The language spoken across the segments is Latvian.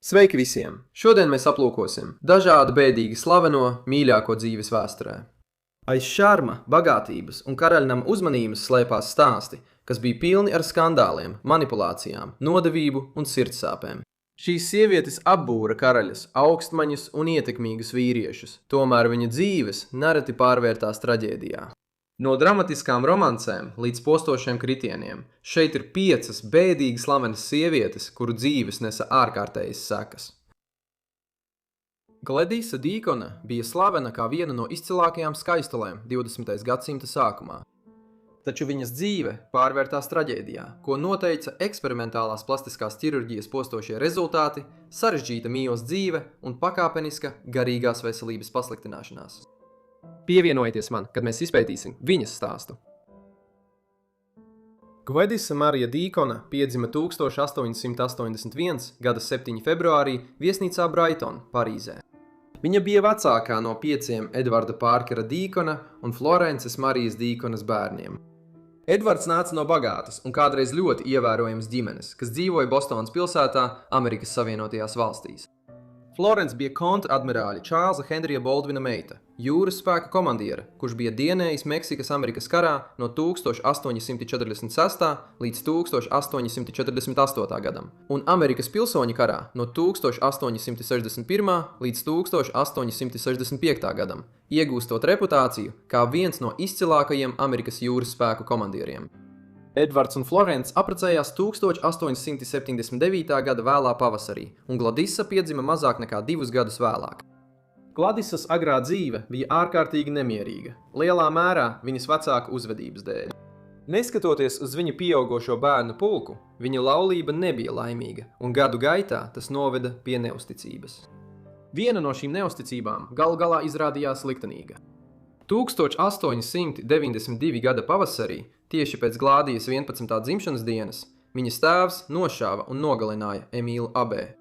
Sveiki visiem! Šodien mēs aplūkosim dažādu bēdīgi slaveno mīļāko dzīves vēsturē. Aiz šarma, bagātības un karaļnama uzmanības slēpās stāsti, kas bija pilni ar skandāliem, manipulācijām, nodevību un sirdsāpēm. Šīs sievietes apbūra karaļus, augstmaņus un ietekmīgus vīriešus, tomēr viņa dzīves nereti pārvērtās traģēdijā. No dramatiskām romancēm līdz postošiem kritieniem, šeit ir 5 bēdīgi slavenas sievietes, kuru dzīves nesa ārkārtējas sekas. Gladisa Dīkona bija slavena kā viena no izcilākajām skaistulēm 20. gadsimta sākumā. Taču viņas dzīve pārvērtās traģēdijā, ko noteica eksperimentālās plastiskās ķirurģijas postošie rezultāti, sarežģīta mīlas dzīve un pakāpeniska garīgās veselības pasliktināšanās. Pievienojieties man, kad mēs izpētīsim viņas stāstu. Gladisa Marija Dīkona piedzima 1881. gada 7. februārī viesnīcā Brighton, Parīzē. Viņa bija vecākā no 5 Edvarda Pārkera Dīkona un Florences Marijas Dīkonas bērniem. Edvards nāca no bagātas un kādreiz ļoti ievērojamas ģimenes, kas dzīvoja Bostonas pilsētā, Amerikas Savienotajās valstīs. Florence bija kontradmirāļa Čārlza Henrija Boldvina meita, jūras spēka komandiera, kurš bija dienējis Meksikas Amerikas karā no 1846. līdz 1848. gadam, un Amerikas pilsoņu karā no 1861. līdz 1865. gadam, iegūstot reputāciju kā viens no izcilākajiem Amerikas jūras spēku komandieriem. Edvards un Florence apprecējās 1879. gada vēlā pavasarī, un Gladisa piedzima mazāk nekā 2 gadus vēlāk. Gladisas agrā dzīve bija ārkārtīgi nemierīga, lielā mērā viņas vecāku uzvedības dēļ. Neskatoties uz viņa pieaugošo bērnu pulku, viņa laulība nebija laimīga, un gadu gaitā tas noveda pie neusticības. Viena no šīm neusticībām galu galā izrādījās liktenīga. 1892. gada pavasarī, tieši pēc Glādijas 11. dzimšanas dienas, viņas tēvs nošāva un nogalināja Emīlu Abē,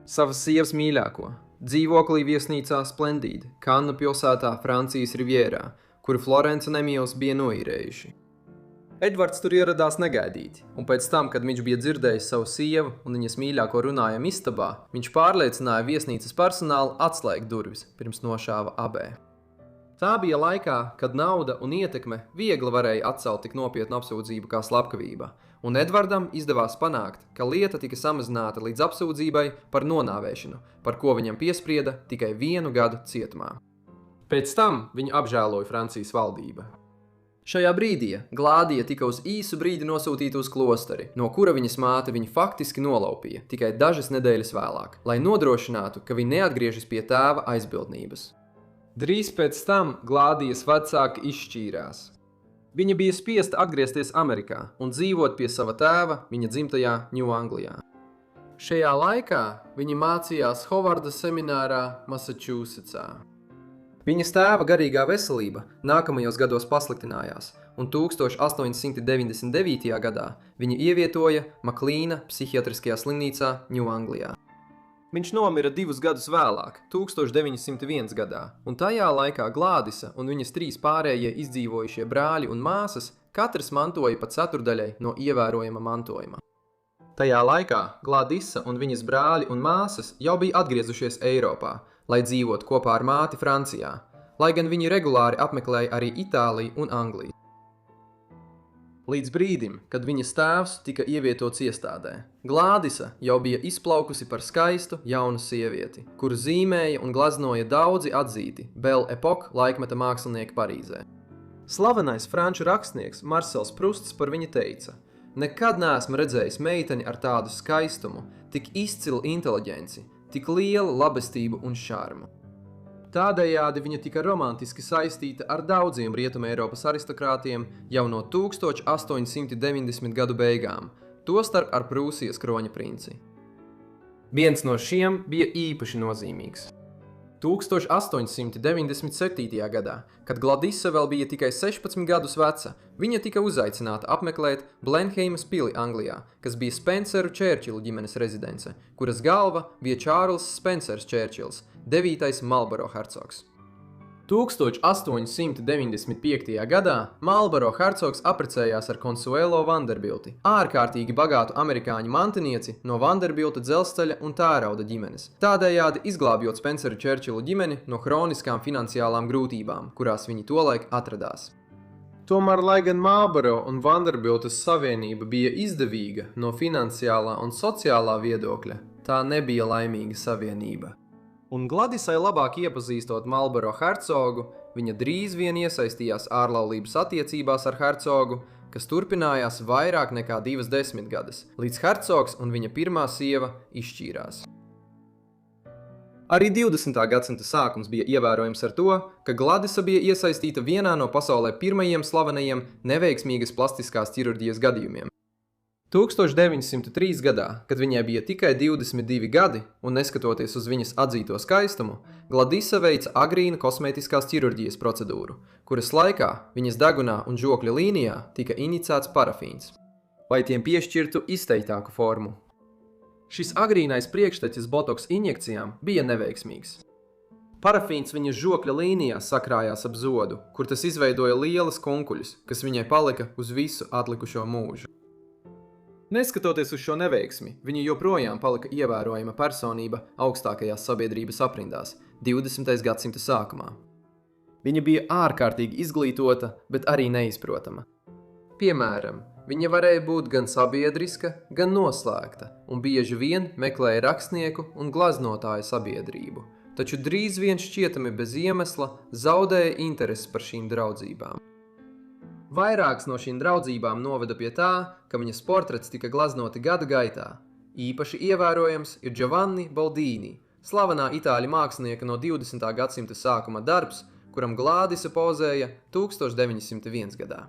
savas sievas mīļāko, dzīvoklī viesnīcā Splendide, Kannu pilsētā Francijas Rivierā, kuru Florence un Emīls bija noīrējuši. Edvards tur ieradās negaidīti, un pēc tam, kad viņš bija dzirdējis savu sievu un viņas mīļāko runājumu istabā, viņš pārliecināja viesnīcas personālu atslēgt durvis, pirms nošāva Abē. Tā bija laikā, kad nauda un ietekme viegli varēja atcelt tik nopietnu apsūdzību kā slepkavība, un Edvardam izdevās panākt, ka lieta tika samazināta līdz apsūdzībai par nonāvēšanu, par ko viņam piesprieda tikai 1 gadu cietumā. Pēc tam viņu apžēloja Francijas valdība. Šajā brīdī Glādija tika uz īsu brīdi nosūtīta uz klosteri, no kura viņas māte viņu faktiski nolaupīja tikai dažas nedēļas vēlāk, lai nodrošinātu, ka viņa neatgriežas pie tēva aizbildnības. Drīz pēc tam Glādijas vecāki izšķīrās. Viņa bija spiesta atgriezties Amerikā un dzīvot pie sava tēva viņa dzimtajā Ņūanglijā. Šajā laikā viņa mācījās Hovarda seminārā Massachusettsā. Viņas tēva garīgā veselība nākamajos gados pasliktinājās, un 1899. gadā viņa ievietoja Maklīna psihiatriskajā slimnīcā Ņūanglijā. Viņš nomira 2 gadus vēlāk, 1901. gadā, un tajā laikā Glādisa un viņas 3 pārējie izdzīvojušie brāļi un māsas katrs mantoja pa 4/4 no ievērojama mantojuma. Tajā laikā Glādisa un viņas brāļi un māsas jau bija atgriezušies Eiropā, lai dzīvot kopā ar māti Francijā, lai gan viņi regulāri apmeklēja arī Itāliju un Angliju. Līdz brīdim, kad viņas tēvs tika ievietots iestādē, Glādisa jau bija izplaukusi par skaistu jaunu sievieti, kuru zīmēja un gleznoja daudzi atzīti Belle Époque laikmeta mākslinieki Parīzē. Slavenais franču rakstnieks Marcels Prusts par viņu teica: "Nekad neesmu redzējis meiteni ar tādu skaistumu, tik izcilu inteliģenci, tik lielu labestību un šarmu." Tādējādi viņa tika romantiski saistīta ar daudziem Rietuma Eiropas aristokrātiem jau no 1890. gadu beigām, tostarp ar Prūsijas kroņa princi. Viens no šiem bija īpaši nozīmīgs. 1897. gadā, kad Gladisa vēl bija tikai 16 gadus veca, viņa tika uzaicināta apmeklēt Blenheimas pili Anglijā, kas bija Spenceru Čērčilu ģimenes rezidence, kuras galva bija Čārls Spencers Čērčils, 9. Marlboro hercogs. 1895. gadā Marlboro hercogs apprecējās ar Consuelo Vanderbilti, ārkārtīgi bagātu amerikāņu mantinieci no Vanderbilta dzelzceļa un tērauda ģimenes, tādējādi izglābjot Spenceru Čerčilu ģimeni no hroniskām finansiālām grūtībām, kurās viņi tolaik atradās. Tomēr, lai gan Marlboro un Vanderbiltas savienība bija izdevīga no finansiālā un sociālā viedokļa, tā nebija laimīga savienība. Un Gladisai labāk iepazīstot Marlboro hercogu, viņa drīz vien iesaistījās ārlaulības attiecībās ar hercogu, kas turpinājās vairāk nekā 20 gadus, līdz hercogs un viņa pirmā sieva izšķīrās. Arī 20. gadsimta sākums bija ievērojams ar to, ka Gladisa bija iesaistīta vienā no pasaulē pirmajiem slavenajiem neveiksmīgas plastiskās ķirurģijas gadījumiem. 1903. gadā, kad viņai bija tikai 22 gadi, un neskatoties uz viņas atzīto skaistumu, Gladisa veica agrīnu kosmētiskās ķirurģijas procedūru, kuras laikā viņas degunā un žokļa līnijā tika inicēts parafīns, lai tiem piešķirtu izteiktāku formu. Šis agrīnais priekštecis botoks injekcijām bija neveiksmīgs. Parafīns viņas žokļa līnijā sakrājās ap zodu, kur tas izveidoja lielas kunkuļus, kas viņai palika uz visu atlikušo mūžu. Neskatoties uz šo neveiksmi, viņa joprojām palika ievērojama personība augstākajās sabiedrības aprindās 20. gadsimta sākumā. Viņa bija ārkārtīgi izglītota, bet arī neizprotama. Piemēram, viņa varēja būt gan sabiedriska, gan noslēgta, un bieži vien meklēja rakstnieku un glaznotāju sabiedrību, taču drīz vien šķietami bez iemesla zaudēja interesi par šīm draudzībām. Vairākas no šīm draudzībām noveda pie tā, ka viņas portrets tika glaznoti gadu gaitā. Īpaši ievērojams ir Giovanni Boldini, slavenā itāļu mākslinieka no 20. gadsimta sākuma darbs, kuram Gladisa pozēja 1901. gadā.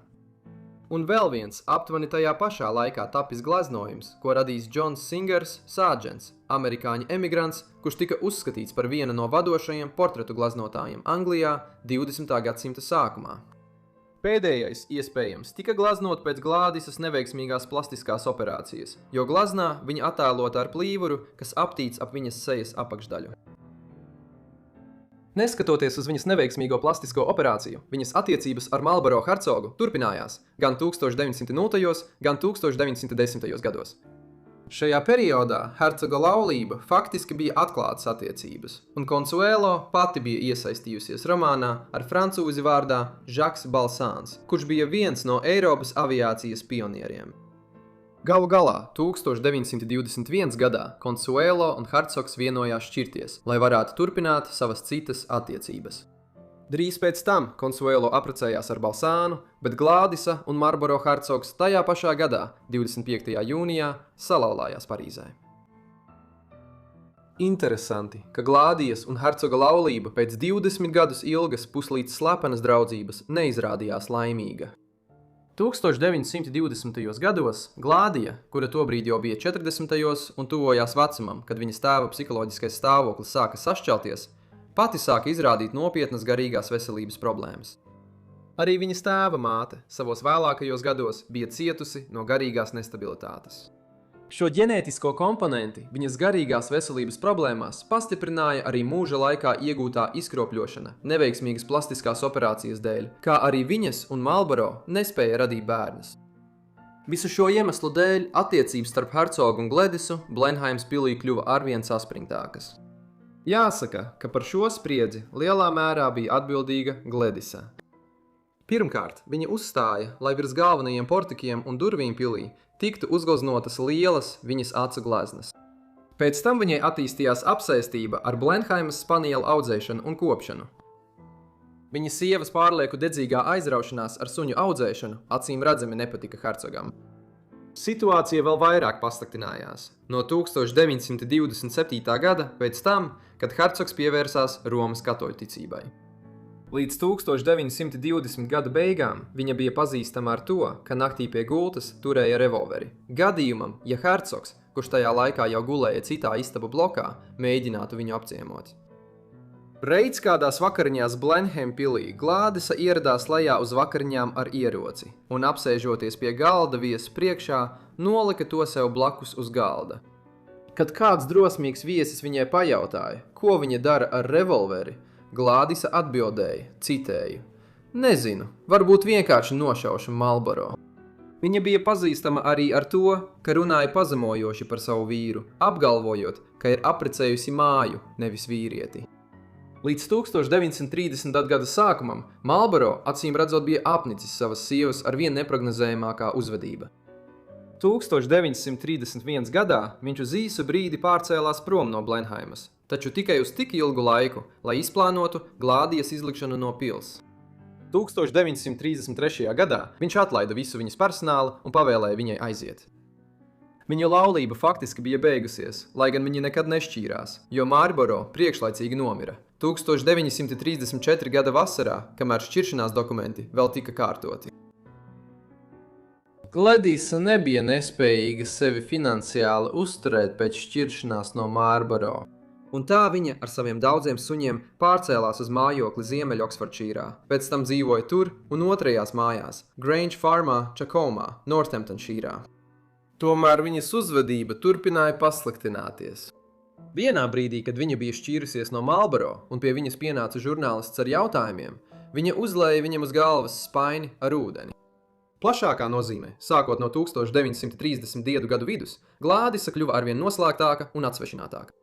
Un vēl viens aptuveni tajā pašā laikā tapis glaznojums, ko radījis Johns Singers Sargents, amerikāņu emigrants, kurš tika uzskatīts par vienu no vadošajiem portretu glaznotājiem Anglijā 20. gadsimta sākumā. Pēdējais, iespējams, tika glaznot pēc Gladisas neveiksmīgās plastiskās operācijas, jo glaznā viņa attēlota ar plīvuru, kas aptīts ap viņas sejas apakšdaļu. Neskatoties uz viņas neveiksmīgo plastisko operāciju, viņas attiecības ar Marlboro hercogu turpinājās gan 1900. gan 1910. gados. Šajā periodā hercoga laulība faktiski bija atklātas attiecības, un Consuelo pati bija iesaistījusies romānā ar francūzi vārdā Jacques Balsans, kurš bija viens no Eiropas aviācijas pionieriem. Galu galā 1921. gadā Consuelo un hercogs vienojās šķirties, lai varētu turpināt savas citas attiecības. Drīz pēc tam Consuelo apprecējās ar Balsānu, bet Gladisa un Marlboro hercogs tajā pašā gadā, 25. jūnijā, salauzās Parīzē. Interesanti, ka Gladijas un hercoga laulība pēc 20 gadus ilgas puslīdz slepenas draudzības neizrādījās laimīga. 1920. gados Gladija, kura tobrīd jau bija 40. un tuvojās vecumam, kad viņas tēva psiholoģiskais stāvoklis sāka sašķelties, pati sāka izrādīt nopietnas garīgās veselības problēmas. Arī viņas tēva māte savos vēlākajos gados bija cietusi no garīgās nestabilitātes. Šo ģenētisko komponenti viņas garīgās veselības problēmās pastiprināja arī mūža laikā iegūtā izkropļošana neveiksmīgas plastiskās operācijas dēļ, kā arī viņas un Marlboro nespēja radīt bērnus. Visu šo iemeslu dēļ attiecības starp hercogu un Gladisu Blenheimas pilī kļuva arvien saspringtākas. Jāsaka, ka par šo spriedzi lielā mērā bija atbildīga Gladisa. Pirmkārt, viņa uzstāja, lai virs galvenajiem portikiem un durvīm pilī tiktu uzgleznotas lielas viņas acu gleznas. Pēc tam viņai attīstījās apsēstība ar Blenheimas spanielu audzēšanu un kopšanu. Viņa sievas pārlieku dedzīgā aizraušanās ar suņu audzēšanu acīm redzami nepatika hercogam. Situācija vēl vairāk pasliktinājās no 1927. gada pēc tam, kad hercogs pievērsās Romas katoļticībai. Līdz 1920. gada beigām viņa bija pazīstama ar to, ka naktī pie gultas turēja revolveri. Gadījumam, ja hercogs, kurš tajā laikā jau gulēja citā istabu blokā, mēģinātu viņu apciemot. Reiz kādās vakariņās Blenheim pilī Gladisa ieradās lejā uz vakariņām ar ieroci un apsēžoties pie galda viesa priekšā, nolika to sev blakus uz galda. Kad kāds drosmīgs viesis viņai pajautāja, ko viņa dara ar revolveri, Glādisa atbildēja, citēju: Nezinu, varbūt vienkārši nošaušu Marlboro. Viņa bija pazīstama arī ar to, ka runāja pazemojoši par savu vīru, apgalvojot, ka ir apprecējusi māju, nevis vīrieti. Līdz 1930. gada sākumam Marlboro acīm redzot bija apnicis savas sievas ar vien neprognozējamākā uzvedība. 1931. gadā viņš uz īsu brīdi pārcēlās prom no Blenheimas, taču tikai uz tik ilgu laiku, lai izplānotu Glādijas izlikšanu no pils. 1933. gadā viņš atlaida visu viņas personālu un pavēlēja viņai aiziet. Viņu laulība faktiski bija beigusies, lai gan viņi nekad nešķīrās, jo Marlboro priekšlaicīgi nomira 1934. gada vasarā, kamēr šķiršanās dokumenti vēl tika kārtoti. Gladisa nebija nespējīga sevi finansiāli uzturēt pēc šķiršanās no Marlboro, un tā viņa ar saviem daudziem suņiem pārcēlās uz mājokli Ziemeļoksfordšīrā, pēc tam dzīvoja tur un otrajās mājās, Grange Farmā, Čakomā, Northamptonšīrā. Tomēr viņas uzvedība turpināja pasliktināties. Vienā brīdī, kad viņa bija šķīrusies no Marlboro un pie viņas pienāca žurnālists ar jautājumiem, viņa uzlēja viņam uz galvas spaini ar ūdeni. Plašākā nozīmē, sākot no 1930. gadu vidus, Glādisa kļuva arvien noslēgtāka un atsvešinātāka.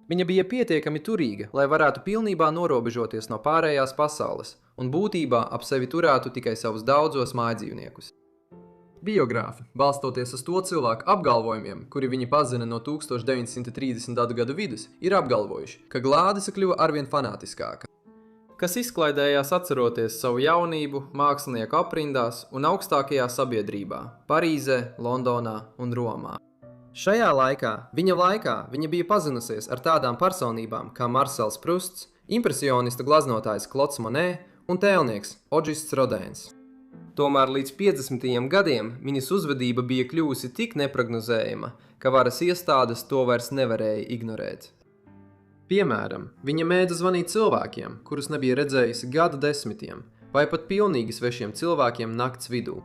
Viņa bija pietiekami turīga, lai varētu pilnībā norobežoties no pārējās pasaules un būtībā ap sevi turētu tikai savus daudzos mājdzīvniekus. Biogrāfi, balstoties uz to cilvēku apgalvojumiem, kuri viņi pazina no 1930. gadu vidus, ir apgalvojuši, ka Glādisa kļuva arvien fanātiskāka, kas izklaidējās atceroties savu jaunību mākslinieku aprindās un augstākajā sabiedrībā – Parīzē, Londonā un Romā. Šajā laikā viņa bija pazinusies ar tādām personībām kā Marsels Prusts, impresionistu glaznotājs Klods Monē un tēlnieks Oģists Rodēns. Tomēr līdz 50. gadiem viņas uzvedība bija kļuvusi tik neprognozējama, ka varas iestādes to vairs nevarēja ignorēt. Piemēram, viņa mēdza zvanīt cilvēkiem, kurus nebija redzējusi gadu desmitiem, vai pat pilnīgi svešiem cilvēkiem nakts vidū.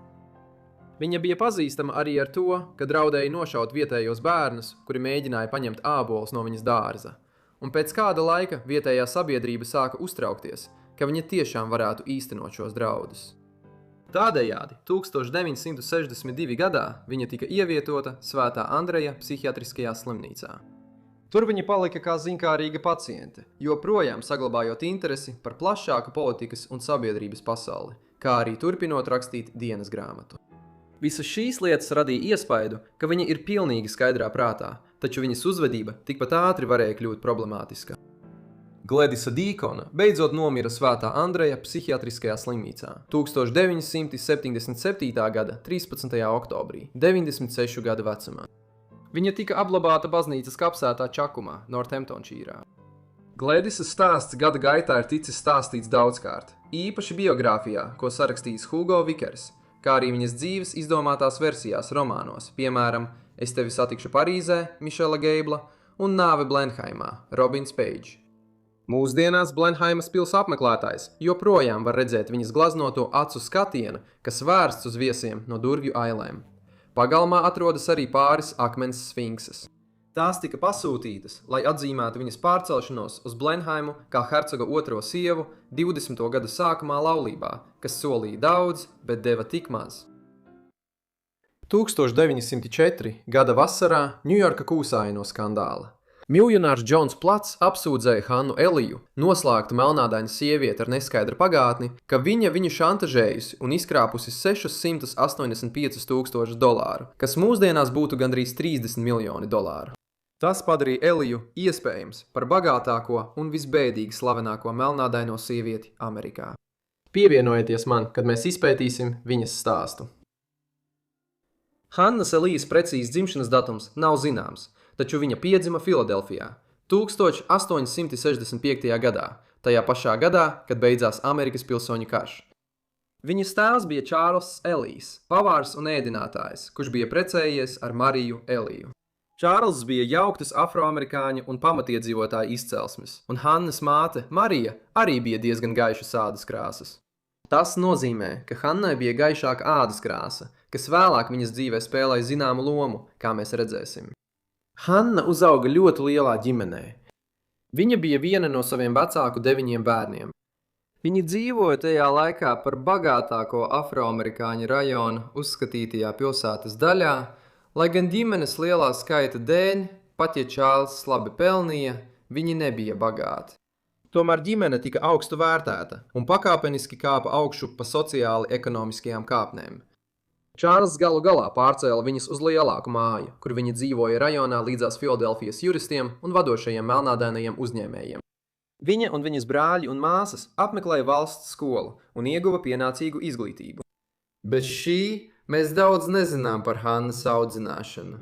Viņa bija pazīstama arī ar to, ka draudēja nošaut vietējos bērnus, kuri mēģināja paņemt ābolus no viņas dārza. Un pēc kāda laika vietējā sabiedrība sāka uztraukties, ka viņa tiešām varētu īstenot šos draudus. Tādējādi 1962. gadā viņa tika ievietota Svētā Andreja psihiatriskajā slimnīcā. Tur viņa palika kā ziņkārīga paciente, joprojām saglabājot interesi par plašāku politikas un sabiedrības pasauli, kā arī turpinot rakstīt dienas grāmatu. Visas šīs lietas radīja iespaidu, ka viņa ir pilnīgi skaidrā prātā, taču viņas uzvedība tikpat ātri varēja kļūt problemātiska. Gladisa Dīkona beidzot nomira Svētā Andreja psihiatriskajā slimnīcā 1977. gada 13. oktobrī, 96 gadu vecumā. Viņa tika apglabāta baznīcas kapsētā Čakumā, Northamptonšīrā. Gladisas stāsts gada gaitā ir ticis stāstīts daudzkārt, īpaši biogrāfijā, ko sarakstījis Hugo Vikers, kā arī viņas dzīves izdomātās versijās romānos, piemēram, Es tevi satikšu Parīzē, Mišela Geibla un Nāve Blenheimā, Robins Page. Mūsdienās Blenheimas pils apmeklētājs joprojām var redzēt viņas glaznoto acu skatienu, kas vērsts uz viesiem no durvju ailēm. Pagalmā atrodas arī pāris akmens sfinkses. Tās tika pasūtītas, lai atzīmētu viņas pārcelšanos uz Blenheimu kā hercoga otro sievu 20. gadu sākumā laulībā, kas solīja daudz, bet deva tik maz. 1904. gada vasarā Ņujorka kūsāja no skandāla. Miljonārs Džons Plats apsūdzēja Hannu Eliju, noslēgtu melnādainu sievieti ar neskaidru pagātni, ka viņa viņu šantažējusi un izkrāpusi $685 000, kas mūsdienās būtu gandrīz $30 miljoni. Tas padarīja Eliju iespējams par bagātāko un visbēdīgi slavenāko melnādaino sievieti Amerikā. Pievienojieties man, kad mēs izpētīsim viņas stāstu. Hannas Elijas precīzs dzimšanas datums nav zināms, taču viņa piedzima Filadelfijā 1865. gadā, tajā pašā gadā, kad beidzās Amerikas pilsoņu karš. Viņas tēvs bija Čārlzs Elijs, pavārs un ēdinātājs, kurš bija precējies ar Mariju Eliju. Čārlzs bija jauktas afroamerikāņu un pamatiedzīvotāju izcelsmes, un Hannas māte Marija arī bija diezgan gaišas ādas krāsas. Tas nozīmē, ka Hannai bija gaišāka ādas krāsa, kas vēlāk viņas dzīvē spēlēja zināmu lomu, kā mēs redzēsim. Hanna uzauga ļoti lielā ģimenē. Viņa bija viena no saviem vecāku 9 bērniem. Viņi dzīvoja tajā laikā par bagātāko afroamerikāņu rajonu uzskatītajā pilsētas daļā, lai gan ģimenes lielā skaita dēļ, pat ja Čārlzs labi pelnīja, viņi nebija bagāti. Tomēr ģimene tika augstu vērtēta un pakāpeniski kāpa augšu pa sociāli ekonomiskajām kāpnēm. Čārlzs galu galā pārcēla viņus uz lielāku māju, kur viņi dzīvoja rajonā līdzās Filadelfijas juristiem un vadošajiem melnādainajiem uzņēmējiem. Viņa un viņas brāļi un māsas apmeklēja valsts skolu un ieguva pienācīgu izglītību. Bez šī mēs daudz nezinām par Hannas audzināšanu.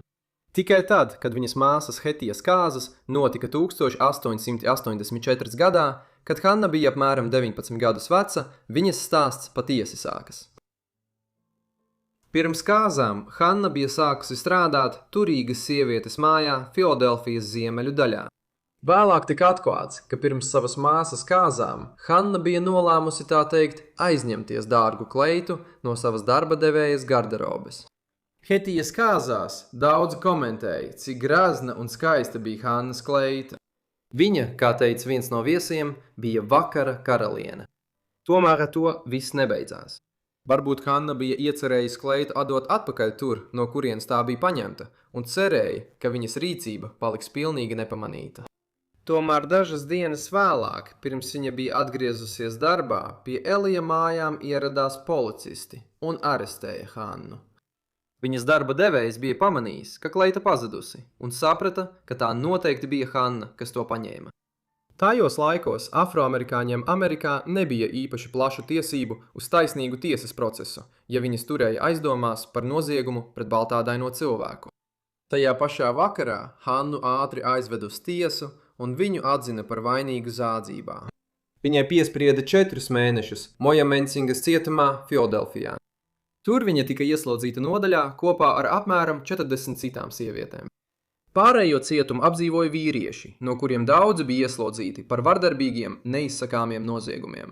Tikai tad, kad viņas māsas Hetijas kāzas notika 1884. gadā, kad Hanna bija apmēram 19 gadus veca, viņas stāsts patiesi sākas. Pirms kāzām Hanna bija sākusi strādāt turīgas sievietes mājā Filadelfijas ziemeļu daļā. Vēlāk tika atklāts, ka pirms savas māsas kāzām Hanna bija nolēmusi tā teikt aizņemties dārgu kleitu no savas darba devējas garderobes. Hetijas kāzās daudzi komentēja, cik grazna un skaista bija Hannas kleita. Viņa, kā teica viens no viesiem, bija vakara karaliene. Tomēr ar to viss nebeidzās. Varbūt Hanna bija iecerējusi kleitu atdot atpakaļ tur, no kurienes tā bija paņemta, un cerēja, ka viņas rīcība paliks pilnīgi nepamanīta. Tomēr dažas dienas vēlāk, pirms viņa bija atgriezusies darbā, pie Elija mājām ieradās policisti un arestēja Hannu. Viņas darba devējs bija pamanījis, ka kleita pazudusi, un saprata, ka tā noteikti bija Hanna, kas to paņēma. Tajos laikos afroamerikāņiem Amerikā nebija īpaši plašu tiesību uz taisnīgu tiesas procesu, ja viņas turēja aizdomās par noziegumu pret baltādaino cilvēku. Tajā pašā vakarā Hannu ātri aizved uz tiesu un viņu atzina par vainīgu zādzībā. Viņai piesprieda 4 mēnešus Mojamesingas cietumā Filadelfijā. Tur viņa tika ieslodzīta nodaļā kopā ar apmēram 40 citām sievietēm. Pārējo cietumu apdzīvoja vīrieši, no kuriem daudzi bija ieslodzīti par vardarbīgiem, neizsakāmiem noziegumiem.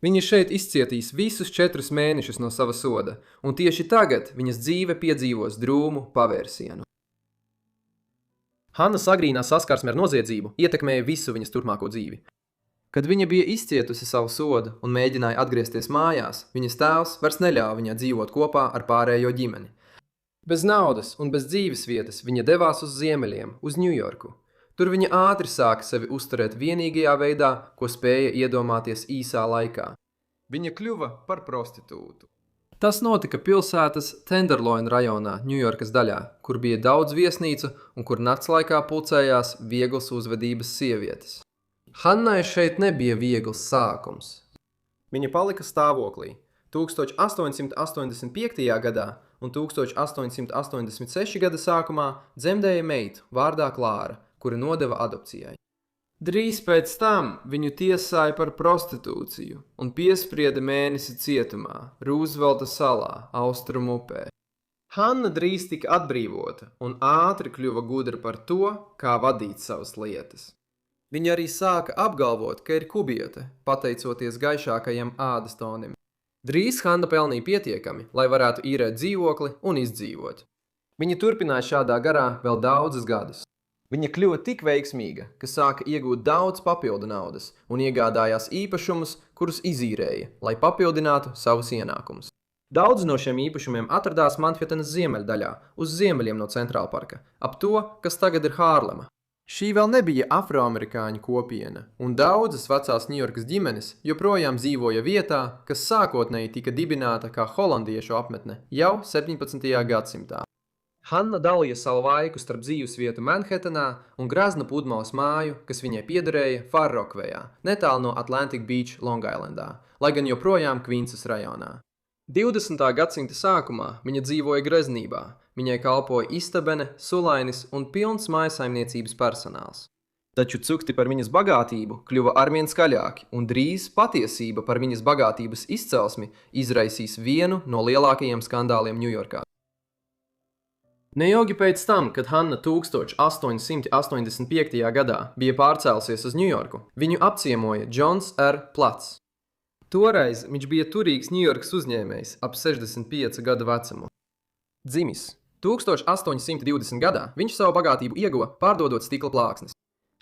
Viņi šeit izcietīs visus 4 mēnešus no sava soda, un tieši tagad viņas dzīve piedzīvos drūmu pavērsienu. Hannas agrīnā saskarsme ar noziedzību ietekmēja visu viņas turpmāko dzīvi. Kad viņa bija izcietusi savu sodu un mēģināja atgriezties mājās, viņas tēvs vairs neļāva viņai dzīvot kopā ar pārējo ģimeni. Bez naudas un bez dzīvesvietas viņa devās uz ziemeļiem, uz Ņujorku. Tur viņa ātri sāka sevi uzturēt vienīgajā veidā, ko spēja iedomāties īsā laikā. Viņa kļuva par prostitūtu. Tas notika pilsētas Tenderloin rajonā, Ņujorkas daļā, kur bija daudz viesnīcu un kur nakts laikā pulcējās vieglas uzvedības sievietes. Hannai šeit nebija viegls sākums. Viņa palika stāvoklī. 1885. gadā un 1886. gada sākumā dzemdēja meitu vārdā Klāra, kura nodeva adopcijai. Drīz pēc tam viņu tiesāja par prostitūciju un piesprieda mēnesi cietumā, Rūzvelta salā, Austrumu upē. Hanna drīz tika atbrīvota un ātri kļuva gudra par to, kā vadīt savas lietas. Viņa arī sāka apgalvot, ka ir kubiete, pateicoties gaišākajam ādas tonim. Drīz Hanna pelnīja pietiekami, lai varētu īrēt dzīvokli un izdzīvot. Viņa turpināja šādā garā vēl daudzus gadus. Viņa kļuva tik veiksmīga, ka sāka iegūt daudz papildu naudas un iegādājās īpašumus, kurus izīrēja, lai papildinātu savus ienākumus. Daudz no šiem īpašumiem atradās Manhetenas ziemeļdaļā, uz ziemeļiem no Centrālparka, ap to, kas tagad ir Hārlema. Šī vēl nebija afroamerikāņu kopiena, un daudzas vecās Ņujorkas ģimenes joprojām dzīvoja vietā, kas sākotnēji tika dibināta kā holandiešu apmetne jau 17. gadsimtā. Hanna dalīja savu laiku starp dzīvesvietu Manhetenā un Grazna Pudmalas māju, kas viņai piederēja Farrokvejā, netālu no Atlantic Beach, Longailendā, lai gan joprojām Kvinsas rajonā. 20. gadsimta sākumā viņa dzīvoja greznībā. Viņai kalpoja istabene, sulainis un pilns mājasaimniecības personāls. Taču cukti par viņas bagātību kļuva arvien skaļāki, un drīz patiesība par viņas bagātības izcelsmi izraisīs vienu no lielākajiem skandāliem Ņujorkā. Neilgi pēc tam, kad Hanna 1885. gadā bija pārcēlusies uz Ņujorku, viņu apciemoja Johns R. Platts. Toreiz viņš bija turīgs Ņujorkas uzņēmējs ap 65 gadu vecumu. Dzimis 1820. gadā viņš savu bagātību ieguva pārdodot stikla plāksnes.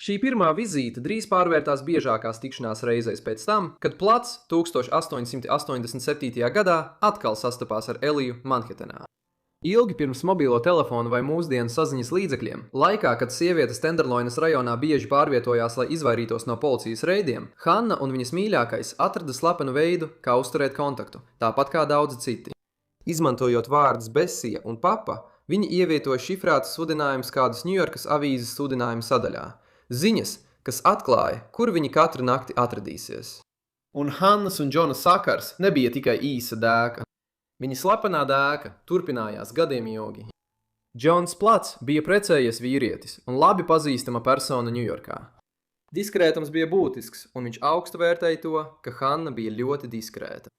Šī pirmā vizīte drīz pārvērtās biežākās tikšanās reizēs pēc tam, kad Plats 1887. gadā atkal sastapās ar Eliju Manhetenā. Ilgi pirms mobilo telefonu vai mūsdienu saziņas līdzekļiem, laikā, kad sievietes Tenderloinas rajonā bieži pārvietojās, lai izvairītos no policijas reidiem, Hanna un viņas mīļākais atrada slepenu veidu, kā uzturēt kontaktu, tāpat kā daudzi citi. Izmantojot vārdus Besija un Papa, viņi ievietoja šifrētus sludinājumus kādas Ņujorkas avīzes sludinājumu sadaļā. Ziņas, kas atklāja, kur viņi katru nakti atradīsies. Un Hannas un Džona sakars nebija tikai īsa dēka. Viņa slepenā dēka turpinājās gadiem ilgi. Džons Plats bija precējies vīrietis un labi pazīstama persona Ņujorkā. Diskrētums bija būtisks, un viņš augstu vērtēja to, ka Hanna bija ļoti diskrēta.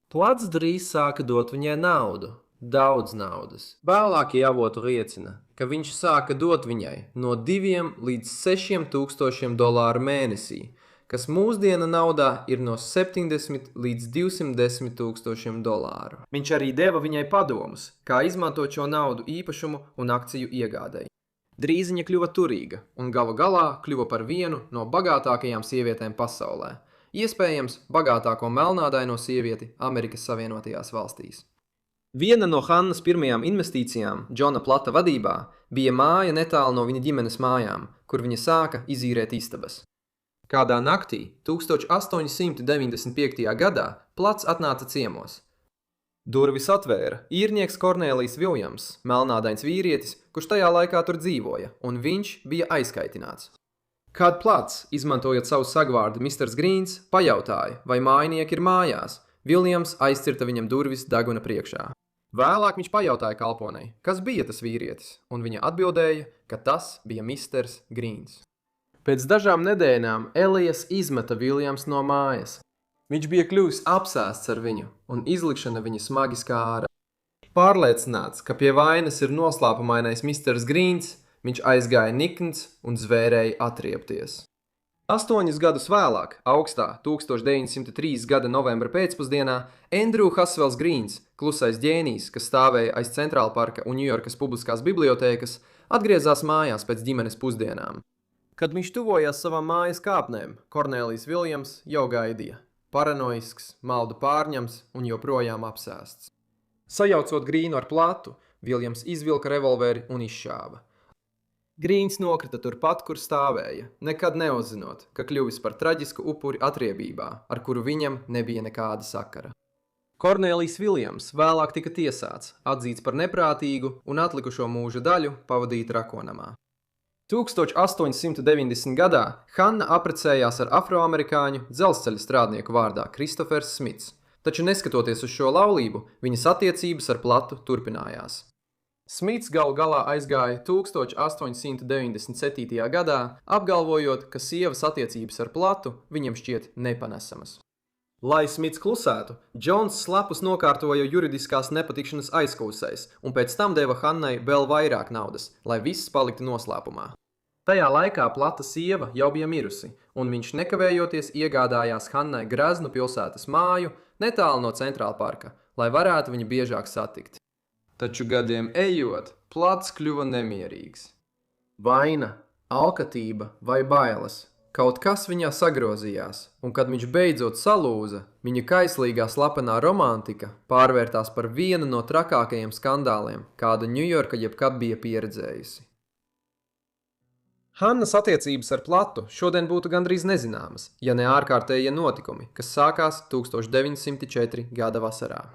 Plats drīz sāka dot viņai naudu. Daudz naudas. Vēlākie avoti liecina, ka viņš sāka dot viņai no 2 līdz 6 tūkstošiem dolāru mēnesī, kas mūsdienu naudā ir no 70 līdz 210 tūkstošiem dolāru. Viņš arī deva viņai padomus, kā izmantot šo naudu īpašumu un akciju iegādēji. Drīz viņa kļuva turīga un galu galā kļuva par vienu no bagātākajām sievietēm pasaulē, iespējams bagātāko melnādaino sievieti Amerikas Savienotajās valstīs. Viena no Hannas pirmajām investīcijām Džona Plata vadībā bija māja netālu no viņa ģimenes mājām, kur viņa sāka izīrēt istabas. Kādā naktī, 1895. gadā, Plats atnāca ciemos. Durvis atvēra īrnieks Kornēlijs Viljams, melnādains vīrietis, kurš tajā laikā tur dzīvoja, un viņš bija aizkaitināts. Kad Plats, izmantojot savu sagvārdu Mr. Grīns, pajautāja, vai mājinieki ir mājās, Viljams aizcirta viņam durvis deguna priekšā. Vēlāk viņš pajautāja kalponei, kas bija tas vīrietis, un viņa atbildēja, ka tas bija Mr. Grīns. Pēc dažām nedēļām Elijas izmeta Viljams no mājas. Viņš bija kļuvis apsēsts ar viņu, un izlikšana viņa smagi skāra. Pārliecināts, ka pie vainas ir noslēpumainais Mr. Grīns, viņš aizgāja nikns un zvērēja atriepties. 8 gadus vēlāk, augstā 1903. gada novembra pēcpusdienā, Andrew Hasvells Grīns, klusais ģēnijs, kas stāvēja aiz Centrāla parka un Ņujorkas publiskās bibliotēkas, atgriezās mājās pēc ģimenes pusdienām. Kad viņš tuvojās savām mājas kāpnēm, Kornēlijs Viljams jau gaidīja. Paranoisks, maldu pārņems un joprojām apsēsts. Sajaucot Grīnu ar Platu, Viljams izvilka revolveri un izšāva. Grīns nokrita turpat, kur stāvēja, nekad neuzzinot, ka kļuvis par traģisku upuri atriebībā, ar kuru viņam nebija nekāda sakara. Kornēlijs Viljams vēlāk tika tiesāts, atzīts par neprātīgu un atlikušo mūža daļu pavadīt rakonamā. 1890. gadā Hanna apprecējās ar afroamerikāņu dzelzceļa strādnieku vārdā Kristofers Smits, taču neskatoties uz šo laulību, viņas attiecības ar Platu turpinājās. Smits galu galā aizgāja 1897. gadā, apgalvojot, ka sievas attiecības ar Platu viņam šķiet nepanesamas. Lai Smits klusētu, Džons slepus nokārtoja juridiskās nepatikšanas aizkūsēs un pēc tam deva Hannai vēl vairāk naudas, lai viss paliktu noslēpumā. Tajā laikā Plata sieva jau bija mirusi, un viņš nekavējoties iegādājās Hannai greznu pilsētas māju netālu no Centrāla parka, lai varētu viņu biežāk satikt. Taču gadiem ejot, Plats kļuva nemierīgs. Vaina, alkatība vai bailes, kaut kas viņā sagrozījās, un kad viņš beidzot salūza, viņa kaislīgā slepenā romantika pārvērtās par vienu no trakākajiem skandāliem, kādu Ņujorka jebkad bija pieredzējusi. Hannas attiecības ar Platu šodien būtu gandrīz nezināmas, ja ne ārkārtējie notikumi, kas sākās 1904. gada vasarā.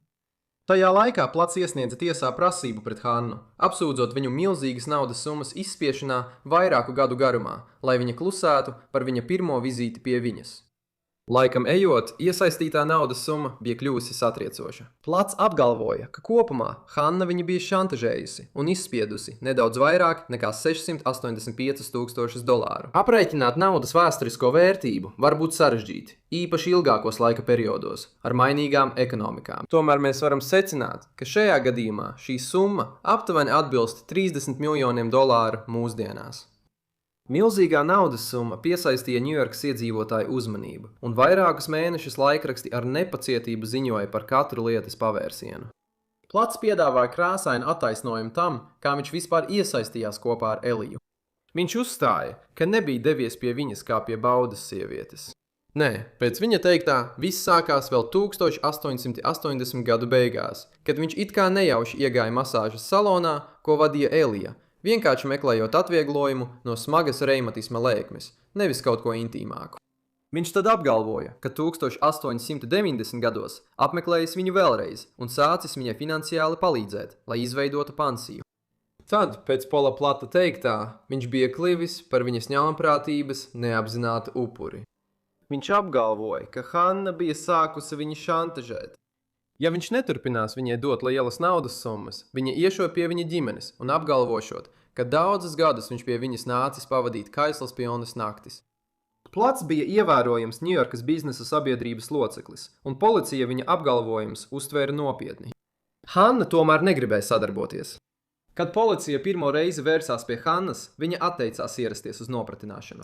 Tajā laikā Plats iesniedza tiesā prasību pret Hannu, apsūdzot viņu milzīgas naudas summas izspiešanā vairāku gadu garumā, lai viņa klusētu par viņa pirmo vizīti pie viņas. Laikam ejot, iesaistītā naudas summa bija kļuvusi satriecoša. Plats apgalvoja, ka kopumā Hanna viņu bija šantažējusi un izspiedusi nedaudz vairāk nekā 685 000 dolāru. Aprēķināt naudas vēsturisko vērtību var būt sarežģīti, īpaši ilgākos laika periodos, ar mainīgām ekonomikām. Tomēr mēs varam secināt, ka šajā gadījumā šī summa aptuveni atbilst 30 miljoniem dolāru mūsdienās. Milzīgā naudas summa piesaistīja Ņujorkas iedzīvotāju uzmanību, un vairākus mēnešus laikraksti ar nepacietību ziņoja par katru lietas pavērsienu. Plats piedāvāja krāsainu attaisnojumu tam, kā viņš vispār iesaistījās kopā ar Eliju. Viņš uzstāja, ka nebija devies pie viņas kā pie baudas sievietes. Nē, pēc viņa teiktā, viss sākās vēl 1880 gadu beigās, kad viņš it kā nejauši iegāja masāžas salonā, ko vadīja Elija, vienkārši meklējot atvieglojumu no smagas reimatisma lēkmes, nevis kaut ko intīmāku. Viņš tad apgalvoja, ka 1890 gados apmeklējis viņu vēlreiz un sācis viņai finansiāli palīdzēt, lai izveidotu pansiju. Tad, pēc Pola Plata teiktā, viņš bija klivis par viņas ļaunprātības neapzinātu upuri. Viņš apgalvoja, ka Hanna bija sākusi viņu šantažēt. Ja viņš neturpinās viņai dot lielas naudas summas, viņa iešo pie viņa ģimenes un apgalvošot, ka daudzus gadus viņš pie viņas nācis pavadīt kaislas pilnas naktis. Plats bija ievērojams Ņujorkas biznesa sabiedrības loceklis, un policija viņa apgalvojums uztvēra nopietni. Hanna tomēr negribēja sadarboties. Kad policija pirmo reizi vērsās pie Hannas, viņa atteicās ierasties uz nopratināšanu.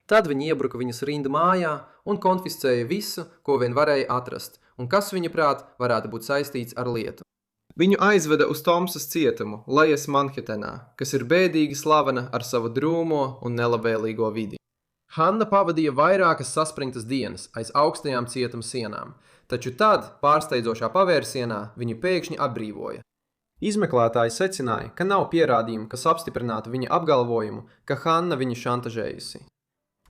Tad viņi iebruka viņas rindu mājā un konfiscēja visu, ko vien varēja atrast, un kas viņa prāt varētu būt saistīts ar lietu. Viņu aizveda uz Tomsas cietumu, Lejas Manhetenā, kas ir bēdīgi slavena ar savu drūmo un nelabvēlīgo vidi. Hanna pavadīja vairākas saspringtas dienas aiz augstajām cietuma sienām, taču tad, pārsteidzošā pavērsienā, viņu pēkšņi atbrīvoja. Izmeklētāji secināja, ka nav pierādījumu, kas apstiprinātu viņa apgalvojumu, ka Hanna viņu šantažējusi.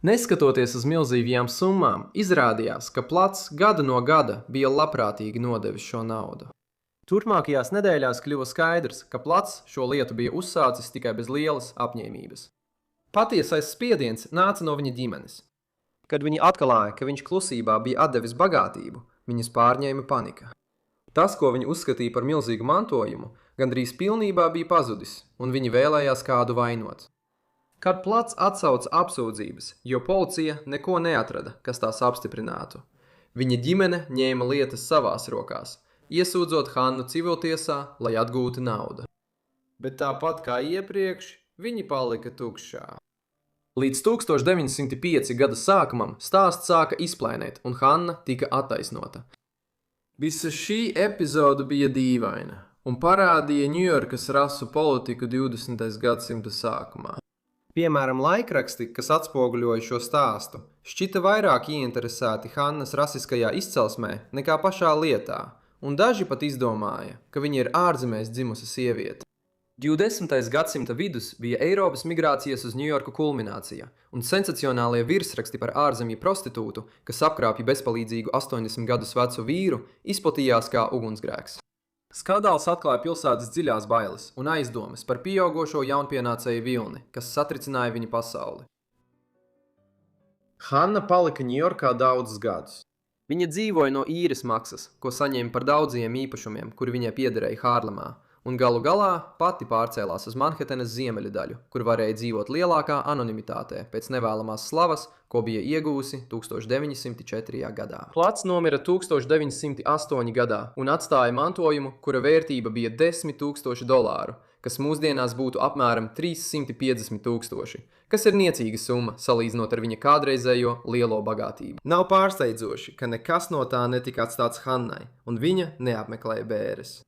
Neskatoties uz milzīgajām summām, izrādījās, ka Plats gadu no gada bija labprātīgi nodevis šo naudu. Turpmākajās nedēļās kļuva skaidrs, ka Plats šo lietu bija uzsācis tikai bez lielas apņēmības. Patiesais spiediens nāca no viņa ģimenes. Kad viņi atklāja, ka viņš klusībā bija atdevis bagātību, viņas pārņēma panika. Tas, ko viņi uzskatīja par milzīgu mantojumu, gandrīz pilnībā bija pazudis, un viņi vēlējās kādu vainot. Kad Plats atsauca apsūdzības, jo policija neko neatrada, kas tās apstiprinātu, viņa ģimene ņēma lietas savās rokās, iesūdzot Hannu civiltiesā, lai atgūtu naudu. Bet tāpat kā iepriekš, viņi palika tukšā. Līdz 1905 gada sākumam stāsts sāka izplēnēt, un Hanna tika attaisnota. Visa šī epizode bija dīvaina un parādīja Ņujorkas rasu politiku 20. gadsimta sākumā. Piemēram, laikraksti, kas atspoguļoja šo stāstu, šķita vairāk ieinteresēti Hannas rasiskajā izcelsmē nekā pašā lietā, un daži pat izdomāja, ka viņa ir ārzemēs dzimusi sieviete. 20. gadsimta vidus bija Eiropas migrācijas uz Ņujorku kulminācija, un sensacionālie virsraksti par ārzemju prostitūtu, kas apkrāpja bezpalīdzīgu 80 gadus vecu vīru, izplatījās kā ugunsgrēks. Skandāls atklāja pilsētas dziļās bailes un aizdomas par pieaugošo jaunpienācēju vilni, kas satricināja viņa pasauli. Hanna palika Ņujorkā daudzus gadus. Viņa dzīvoja no īres maksas, ko saņēma par daudziem īpašumiem, kuri viņai piederēja Hārlemā, un galu galā pati pārcēlās uz Manhetenas ziemeļu daļu, kur varēja dzīvot lielākā anonimitātē pēc nevēlamās slavas, ko bija iegūsi 1904. gadā. Plats nomira 1908. gadā un atstāja mantojumu, kura vērtība bija $10,000, kas mūsdienās būtu apmēram 350,000, kas ir niecīga summa salīdzinot ar viņa kādreizējo lielo bagātību. Nav pārsteidzoši, ka nekas no tā netika atstāts Hannai, un viņa neapmeklēja bēres.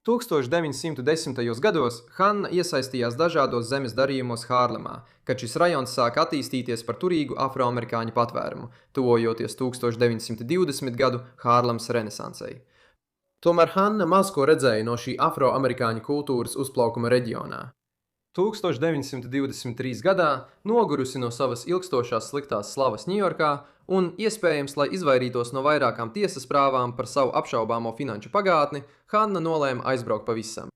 1910. gados Hanna iesaistījās dažādos zemes darījumos Hārlemā, kad šis rajons sāka attīstīties par turīgu afroamerikāņu patvērumu, tuvojoties 1920. gadu Hārlemas renesansei. Tomēr Hanna maz ko redzēja no šī afroamerikāņu kultūras uzplaukuma reģionā. 1923. gadā nogurusi no savas ilgstošās sliktās slavas Ņujorkā un, iespējams, lai izvairītos no vairākām tiesas prāvām par savu apšaubāmo finanšu pagātni, Hanna nolēma aizbraukt pavisam.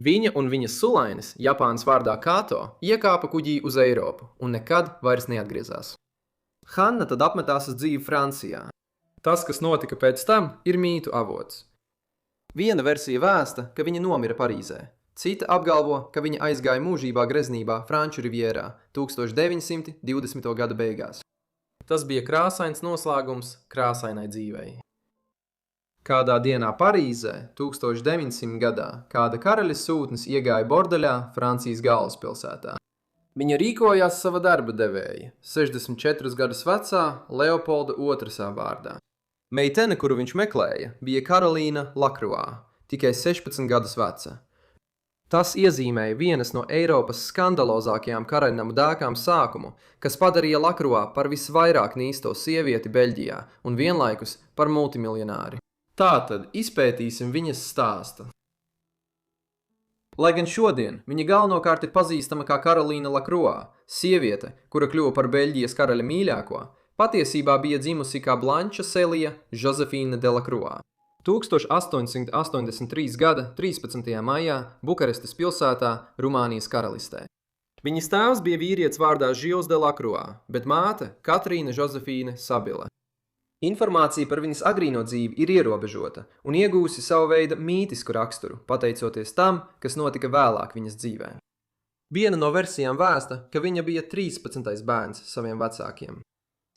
Viņa un viņas sulainis, Japānas vārdā Kato, iekāpa kuģī uz Eiropu un nekad vairs neatgriezās. Hanna tad apmetās uz dzīvi Francijā. Tas, kas notika pēc tam, ir mītu avots. Viena versija vēsta, ka viņa nomira Parīzē. Cita apgalvo, ka viņa aizgāja mūžībā greznībā Franču rivierā 1920. gada beigās. Tas bija krāsains noslēgums krāsainai dzīvei. Kādā dienā Parīzē, 1900. gadā, kāda karaļa sūtnis iegāja bordeļā Francijas galvaspilsētā. Viņa rīkojās sava darba devēja, 64 gadus vecā Leopolda II vārdā. Meitene, kuru viņš meklēja, bija Karolīna Lakruā, tikai 16 gadus veca. Tas iezīmēja vienas no Eiropas skandalozākajām karaļnamu dēkām sākumu, kas padarīja Lakroā par visvairāk nīsto sievieti Beļģijā un vienlaikus par multimiljonāri. Tātad izpētīsim viņas stāstu. Lai gan šodien viņa galvenokārt ir pazīstama kā Karolīna Lakroā, sieviete, kura kļuva par Beļģijas karaļa mīļāko, patiesībā bija dzimusi kā Blanča Selija Josefīna de Lakroā. 1883. gada 13. maijā Bukarestes pilsētā, Rumānijas karalistē. Viņas tēvs bija vīrietis vārdā Žils de Lakroā, bet māte Katrīna Josefīne Sabile. Informācija par viņas agrīno dzīvi ir ierobežota un iegūsi savu veidu mītisku raksturu, pateicoties tam, kas notika vēlāk viņas dzīvē. Viena no versijām vēsta, ka viņa bija 13. bērns saviem vecākiem.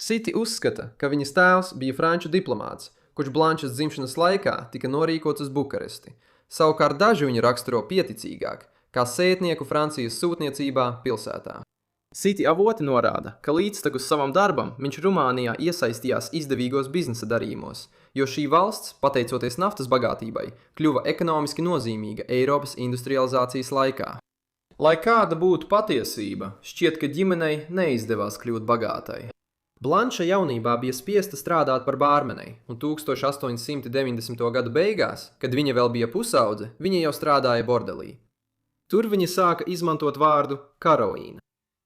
Citi uzskata, ka viņas tēvs bija franču diplomāts, kurš Blančas dzimšanas laikā tika norīkots uz Bukaresti. Savukārt daži viņu raksturo pieticīgāk, kā sētnieku Francijas sūtniecībā pilsētā. Citi avoti norāda, ka līdztekus savam darbam viņš Rumānijā iesaistījās izdevīgos biznesa darījumos, jo šī valsts, pateicoties naftas bagātībai, kļuva ekonomiski nozīmīga Eiropas industrializācijas laikā. Lai kāda būtu patiesība, šķiet, ka ģimenei neizdevās kļūt bagātai. Blanča jaunībā bija spiesta strādāt par bārmenei, un 1890. gadu beigās, kad viņa vēl bija pusaudze, viņa jau strādāja bordelī. Tur viņa sāka izmantot vārdu Karolīna.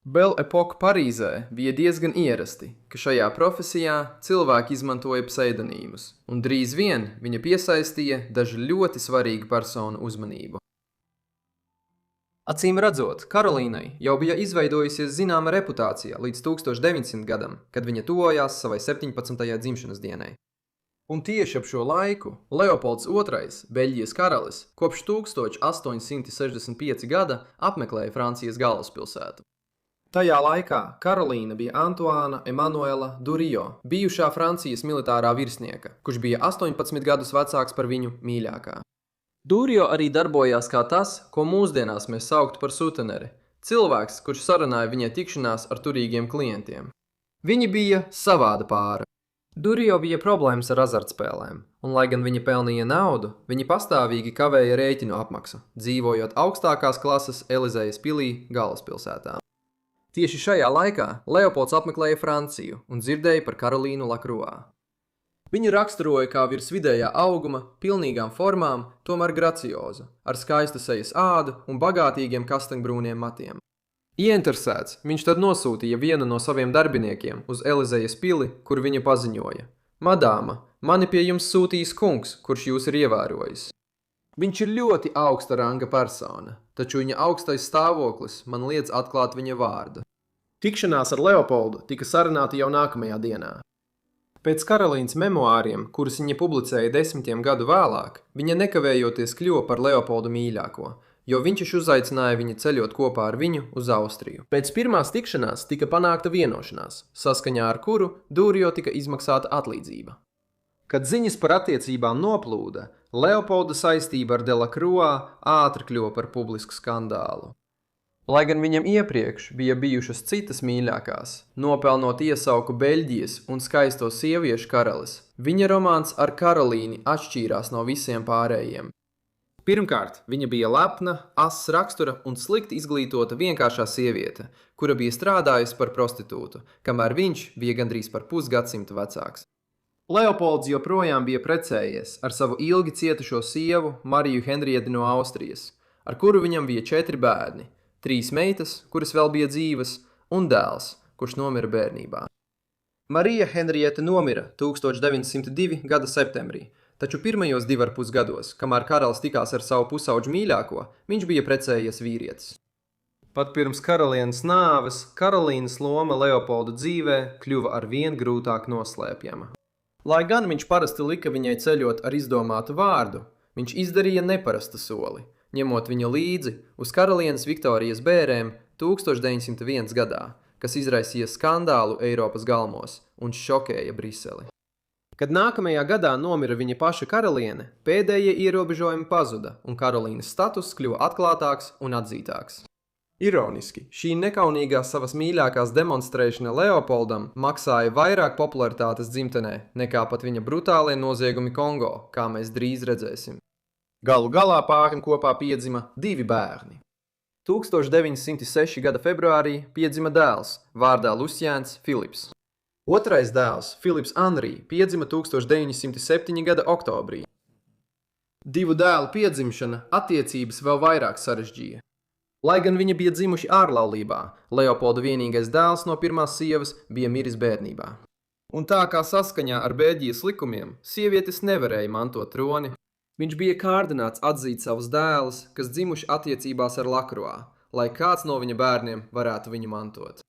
Belle Époque Parīzē bija diezgan ierasti, ka šajā profesijā cilvēki izmantoja pseidonīmus, un drīz vien viņa piesaistīja dažu ļoti svarīgu personu uzmanību. Acīm redzot, Karolīnai jau bija izveidojusies zināma reputācija līdz 1900 gadam, kad viņa tuvojās savai 17. dzimšanas dienai. Un tieši ap šo laiku Leopolds II, Beļģijas karalis, kopš 1865. gada apmeklēja Francijas galvaspilsētu. Tajā laikā Karolīna bija Antoāna Emanuela Durio, bijušā Francijas militārā virsnieka, kurš bija 18 gadus vecāks par viņu mīļākā. Durio arī darbojās kā tas, ko mūsdienās mēs sauktu par suteneri, cilvēks, kurš sarunāja viņai tikšanās ar turīgiem klientiem. Viņi bija savāda pāra. Durio bija problēmas ar azartspēlēm, un lai gan viņa pelnīja naudu, viņi pastāvīgi kavēja rēķinu apmaksu, dzīvojot augstākās klases Elizejas pilī galvaspilsētā. Tieši šajā laikā Leopolds apmeklēja Franciju un dzirdēja par Karolīnu Lakroā. Viņu raksturoja kā virsvidējā auguma, pilnīgām formām, tomēr graciozu, ar skaistu sejas ādu un bagātīgiem kastaņbrūniem matiem. Ieinteresēts, viņš tad nosūtīja vienu no saviem darbiniekiem uz Elizejas pili, kur viņu paziņoja: Madāma, mani pie jums sūtījis kungs, kurš jūs ir ievērojis. Viņš ir ļoti augsta ranga persona, taču viņa augstais stāvoklis man liedz atklāt viņa vārdu. Tikšanās ar Leopoldu tika sarunāta jau nākamajā dienā. Pēc Karolīnas memoāriem, kuras viņa publicēja 10 gadu vēlāk, viņa nekavējoties kļuva par Leopoldu mīļāko, jo viņš uzaicināja viņu ceļot kopā ar viņu uz Austriju. Pēc pirmās tikšanās tika panākta vienošanās, saskaņā ar kuru Durio tika izmaksāta atlīdzība. Kad ziņas par attiecībām noplūda, Leopolda saistība ar de Lakroā ātri kļuva par publisku skandālu. Lai gan viņam iepriekš bija bijušas citas mīļākās, nopelnot iesauku Beļģijas un skaisto sieviešu karalis, viņa romāns ar Karolīni atšķīrās no visiem pārējiem. Pirmkārt, viņa bija lepna, asas rakstura un slikti izglītota vienkāršā sieviete, kura bija strādājusi par prostitūtu, kamēr viņš bija gandrīz par pusgadsimtu vecāks. Leopolds joprojām bija precējies ar savu ilgi cietušo sievu Mariju Henrieti no Austrijas, ar kuru viņam bija 4 bērni. 3 meitas, kuras vēl bija dzīvas, un dēls, kurš nomira bērnībā. Marija Henriete nomira 1902. gada septembrī, taču pirmajos 2,5 gados, kamēr karalis tikās ar savu pusauģu mīļāko, viņš bija precējies vīrietis. Pat pirms karalienes nāves, Karolīnas loma Leopolda dzīvē kļuva arvien grūtāk noslēpjama. Lai gan viņš parasti lika viņai ceļot ar izdomātu vārdu, viņš izdarīja neparastu soli, ņemot viņu līdzi uz karalienes Viktorijas bērēm 1901. gadā, kas izraisīja skandālu Eiropas galmos un šokēja Briseli. Kad nākamajā gadā nomira viņa paša karaliene, pēdējie ierobežojumi pazuda un Karolīnas status kļuva atklātāks un atzītāks. Ironiski, šī nekaunīgā savas mīļākās demonstrēšana Leopoldam maksāja vairāk popularitātes dzimtenē nekā pat viņa brutālie noziegumi Kongo, kā mēs drīz redzēsim. Galu galā pārim kopā piedzima 2 bērni. 1906. gada februārī piedzima dēls vārdā Lucians Filips. Otrais dēls, Filips Anrī, piedzima 1907. gada oktobrī. Divu dēlu piedzimšana attiecības vēl vairāk sarežģīja. Lai gan viņi bija dzimuši ārlaulībā, Leopolda vienīgais dēls no pirmās sievas bija miris bērnībā. Un tā kā saskaņā ar Beļģijas likumiem, sievietes nevarēja mantot troni, viņš bija kārdināts atzīt savus dēlus, kas dzimuši attiecībās ar Lakroā, lai kāds no viņa bērniem varētu viņu mantot.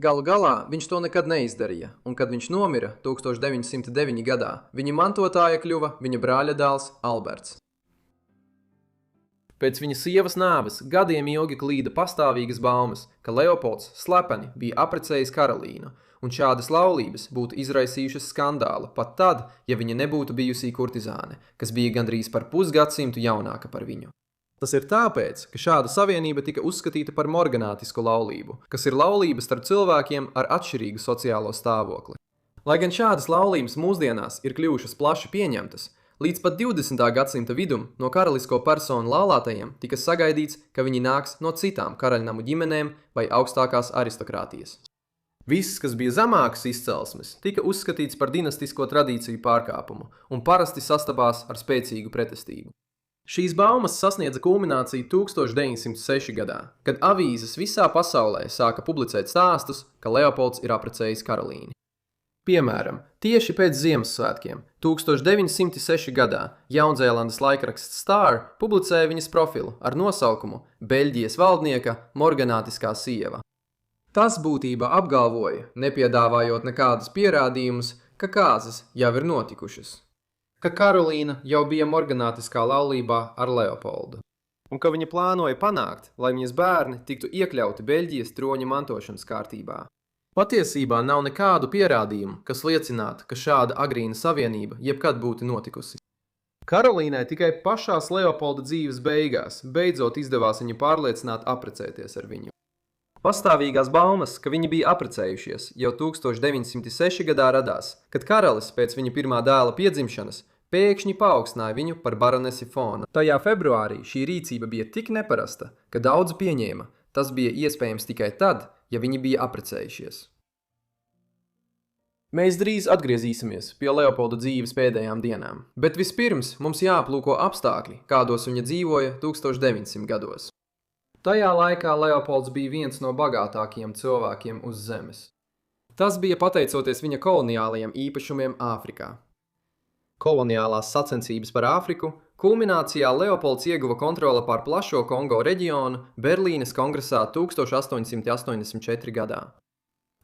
Galu galā viņš to nekad neizdarīja, un kad viņš nomira 1909. gadā, viņa mantotāja kļuva viņa brāļa dēls Alberts. Pēc viņa sievas nāves gadiem ilgi klīda pastāvīgas baumas, ka Leopolds slepeni bija apprecējis Karolīnu, un šādas laulības būtu izraisījušas skandālu pat tad, ja viņa nebūtu bijusī kurtizāne, kas bija gandrīz par pusgadsimtu jaunāka par viņu. Tas ir tāpēc, ka šāda savienība tika uzskatīta par morganātisku laulību, kas ir laulības starp cilvēkiem ar atšķirīgu sociālo stāvokli. Lai gan šādas laulības mūsdienās ir kļuvušas plaši pieņemtas, līdz pat 20. gadsimta vidum no karalisko personu laulātajiem tika sagaidīts, ka viņi nāks no citām karaļnamu ģimenēm vai augstākās aristokrātijas. Viss, kas bija zemākas izcelsmes, tika uzskatīts par dinastisko tradīciju pārkāpumu un parasti sastapās ar spēcīgu pretestību. Šīs baumas sasniedza kulmināciju 1906. gadā, kad avīzes visā pasaulē sāka publicēt stāstus, ka Leopolds ir apprecējis Karolīni. Piemēram, tieši pēc Ziemassvētkiem 1906. gadā Jaunzēlandes laikraksts Star publicēja viņas profilu ar nosaukumu Beļģijas valdnieka morganātiskā sieva. Tas būtībā apgalvoja, nepiedāvājot nekādus pierādījumus, ka kāzas jau ir notikušas, ka Karolīna jau bija morganātiskā laulībā ar Leopoldu, un ka viņa plānoja panākt, lai viņas bērni tiktu iekļauti Beļģijas troņa mantošanas kārtībā. Patiesībā nav nekādu pierādījumu, kas liecinātu, ka šāda agrīna savienība jebkad būtu notikusi. Karolīnai tikai pašās Leopolda dzīves beigās beidzot izdevās viņu pārliecināt apprecēties ar viņu. Pastāvīgās baumas, ka viņi bija apprecējušies, jau 1906. gadā radās, kad karalis pēc viņa pirmā dēla piedzimšanas pēkšņi paaugstināja viņu par baronesi Fonu. Tajā februārī šī rīcība bija tik neparasta, ka daudzi pieņēma, tas bija iespējams tikai tad, ja viņi bija apprecējušies. Mēs drīz atgriezīsimies pie Leopolda dzīves pēdējām dienām, bet vispirms mums jāaplūko apstākļi, kādos viņa dzīvoja 1900. gados. Tajā laikā Leopolds bija viens no bagātākajiem cilvēkiem uz zemes. Tas bija pateicoties viņa koloniālajiem īpašumiem Āfrikā. Koloniālās sacensības par Āfriku kulminācijā Leopolds ieguva kontroli pār plašo Kongo reģionu Berlīnes kongresā 1884. gadā.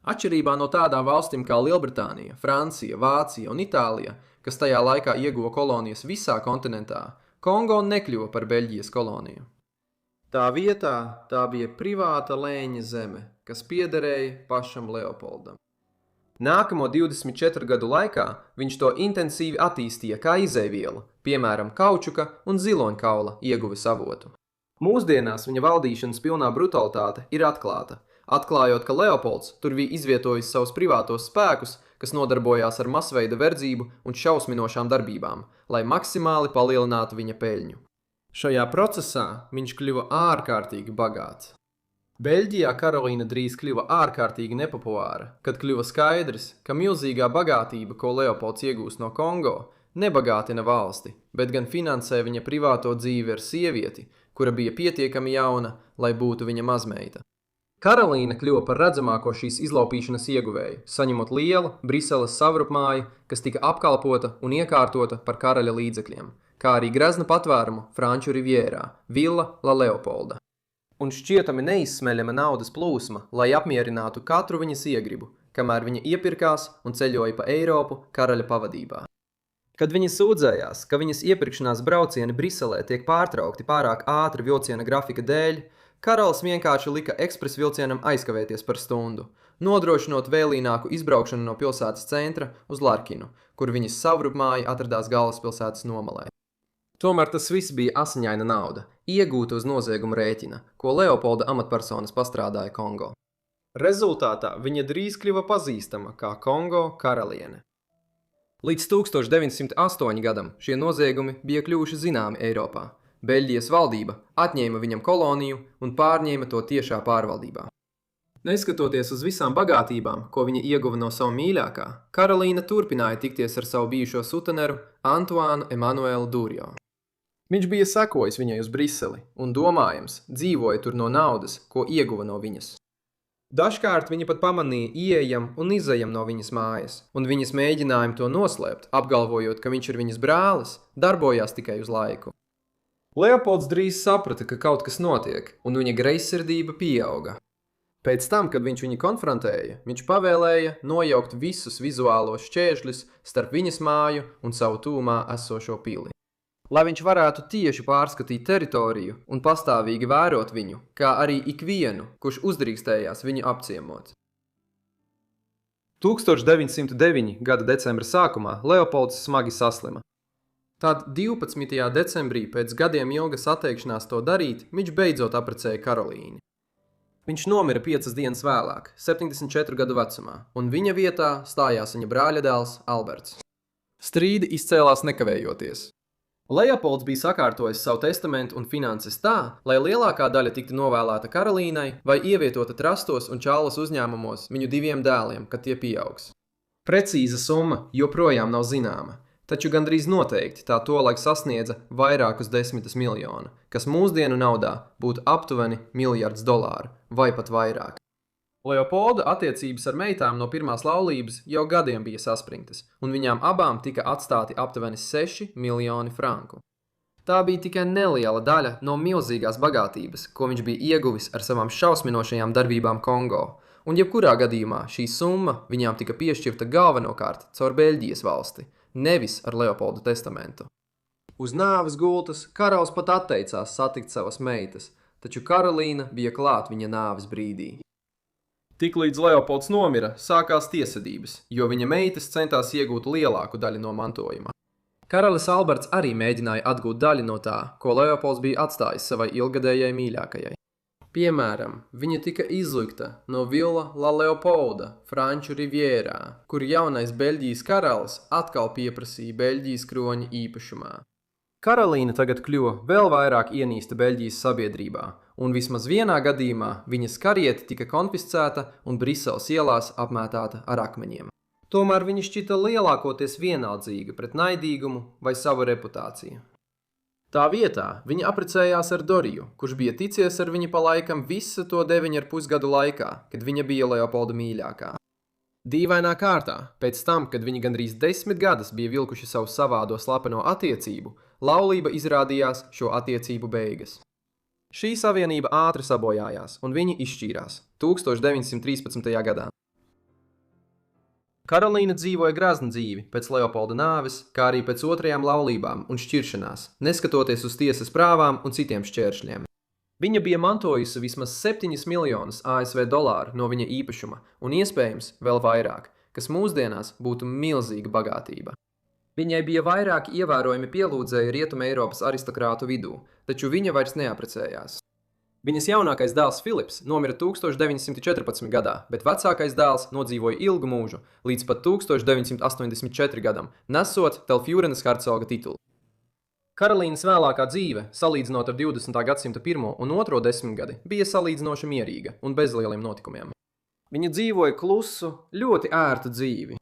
Atšķirībā no tādām valstīm kā Lielbritānija, Francija, Vācija un Itālija, kas tajā laikā ieguva kolonijas visā kontinentā, Kongo nekļuva par Beļģijas koloniju. Tā vietā tā bija privāta lēņa zeme, kas piederēja pašam Leopoldam. Nākamo 24 gadu laikā viņš to intensīvi attīstīja kā izēvielu, piemēram, kaučuka un ziloņkaula ieguves avotu. Mūsdienās viņa valdīšanas pilnā brutalitāte ir atklāta, atklājot, ka Leopolds tur bija izvietojis savus privātos spēkus, kas nodarbojās ar masveida verdzību un šausminošām darbībām, lai maksimāli palielinātu viņa peļņu. Šajā procesā viņš kļuva ārkārtīgi bagāts. Beļģijā Karolīna drīz kļuva ārkārtīgi nepopulāra, kad kļuva skaidrs, ka milzīgā bagātība, ko Leopolds iegūst no Kongo, nebagātina valsti, bet gan finansē viņa privāto dzīvi ar sievieti, kura bija pietiekami jauna, lai būtu viņa mazmeita. Karolīna kļuva par redzamāko šīs izlaupīšanas ieguvēju, saņemot lielu Briseles savrupmāju, kas tika apkalpota un iekārtota par karaļa līdzekļiem, kā arī grezna patvērumu Franču rivjērā, Villa La Leopolda. Un šķietami neizsmeļama naudas plūsma, lai apmierinātu katru viņas iegribu, kamēr viņa iepirkās un ceļoja pa Eiropu karaļa pavadībā. Kad viņa sūdzējās, ka viņas iepirkšanās braucieni Briselē tiek pārtraukti pārāk ātri vilciena grafika dēļ, karalis vienkārši lika ekspres vilcienam aizkavēties par stundu, nodrošinot vēlīnāku izbraukšanu no pilsētas centra uz Larkinu, kur viņas savrupmāja atradās galvaspilsētas nomalē. Tomēr tas viss bija asiņaina nauda, iegūta uz nozieguma rēķina, ko Leopolda amatpersonas pastrādāja Kongo. Rezultātā viņa drīz kļuva pazīstama kā Kongo karaliene. Līdz 1908 gadam šie noziegumi bija kļuvuši zināmi Eiropā. Beļģijas valdība atņēma viņam koloniju un pārņēma to tiešā pārvaldībā. Neskatoties uz visām bagātībām, ko viņa ieguva no sava mīļākā, Karolīna turpināja tikties ar savu bijušo suteneru Antoānu Emanuelu Durjo. Viņš bija sekojis viņai uz Briseli un, domājams, dzīvoja tur no naudas, ko ieguva no viņas. Dažkārt viņa pat pamanīja ieejam un izejam no viņas mājas, un viņas mēģinājumi to noslēpt, apgalvojot, ka viņš ir viņas brālis, darbojās tikai uz laiku. Leopolds drīz saprata, ka kaut kas notiek, un viņa greizsirdība pieauga. Pēc tam, kad viņš viņu konfrontēja, viņš pavēlēja nojaukt visus vizuālos šķēršļus starp viņas māju un savu tūmā esošo pili. Lai viņš varētu tieši pārskatīt teritoriju un pastāvīgi vērot viņu, kā arī ikvienu, kurš uzdrīkstējās viņu apciemot. 1909. gada decembra sākumā Leopolds smagi saslima. Tad 12. decembrī pēc gadiem ilgas atteikšanās to darīt, viņš beidzot apprecēja Karolīni. Viņš nomira 5 dienas vēlāk, 74 gadu vecumā, un viņa vietā stājās viņa brāļa dēls Alberts. Strīdi izcēlās nekavējoties. Leopolds bija sakārtojis savu testamentu un finanses tā, lai lielākā daļa tiktu novēlēta Karolīnai vai ievietota trastos un čālas uzņēmumos viņu 2 dēliem, kad tie pieaugs. Precīza summa joprojām nav zināma, taču gandrīz noteikti tā tolaik sasniedza vairākus 10 miljonu, kas mūsdienu naudā būtu aptuveni $1 miljards vai pat vairāk. Leopolda attiecības ar meitām no pirmās laulības jau gadiem bija saspringtas, un viņām abām tika atstāti aptuveni 6 miljoni franku. Tā bija tikai neliela daļa no milzīgās bagātības, ko viņš bija ieguvis ar savām šausminošajām darbībām Kongo, un jebkurā gadījumā šī summa viņām tika piešķirta galvenokārt caur Beļģijas valsti, nevis ar Leopolda testamentu. Uz nāves gultas karalis pat atteicās satikt savas meitas, taču Karolīna bija klāt viņa nāves brīdī. Tiklīdz Leopolds nomira, sākās tiesvedības, jo viņa meitas centās iegūt lielāku daļu no mantojuma. Karalis Alberts arī mēģināja atgūt daļu no tā, ko Leopolds bija atstājis savai ilgadējai mīļākajai. Piemēram, viņa tika izlikta no Villa La Leopolda, Franču Rivierā, kur jaunais Beļģijas karalis atkal pieprasīja Beļģijas kroņa īpašumā. Karolīna tagad kļuva vēl vairāk ienīsta Beļģijas sabiedrībā, un vismaz vienā gadījumā viņas kariete tika konfiscēta un Briseles ielās apmētāta ar akmeņiem. Tomēr viņa šķita lielākoties vienaldzīga pret naidīgumu vai savu reputāciju. Tā vietā viņa apprecējās ar Doriju, kurš bija ticies ar viņu pa laikam visu to 9,5 gadu laikā, kad viņa bija Leopolda mīļākā. Dīvainā kārtā, pēc tam, kad viņi gandrīz 10 gadus bija vilkuši savu savādo slepeno attiecību, laulība izrādījās šo attiecību beigas. Šī savienība ātri sabojājās, un viņi izšķīrās 1913. gadā. Karolīna dzīvoja graznu dzīvi pēc Leopolda nāves, kā arī pēc otrajām laulībām un šķiršanās, neskatoties uz tiesas prāvām un citiem šķēršļiem. Viņa bija mantojusi vismaz 7 miljonus ASV dolāru no viņa īpašuma un iespējams vēl vairāk, kas mūsdienās būtu milzīga bagātība. Viņai bija vairāki ievērojami pielūdzēji Rietuma Eiropas aristokrātu vidū, taču viņa vairs neaprecējās. Viņas jaunākais dēls Filips nomira 1914. gadā, bet vecākais dēls nodzīvoja ilgu mūžu, līdz pat 1984. gadam, nesot Telfjūrenes hercoga titulu. Karolīnas vēlākā dzīve, salīdzinot ar 20. gadsimta 1. un 2. desmitgadi, bija salīdzinoši mierīga un bez lieliem notikumiem. Viņa dzīvoja klusu, ļoti ērtu dzīvi.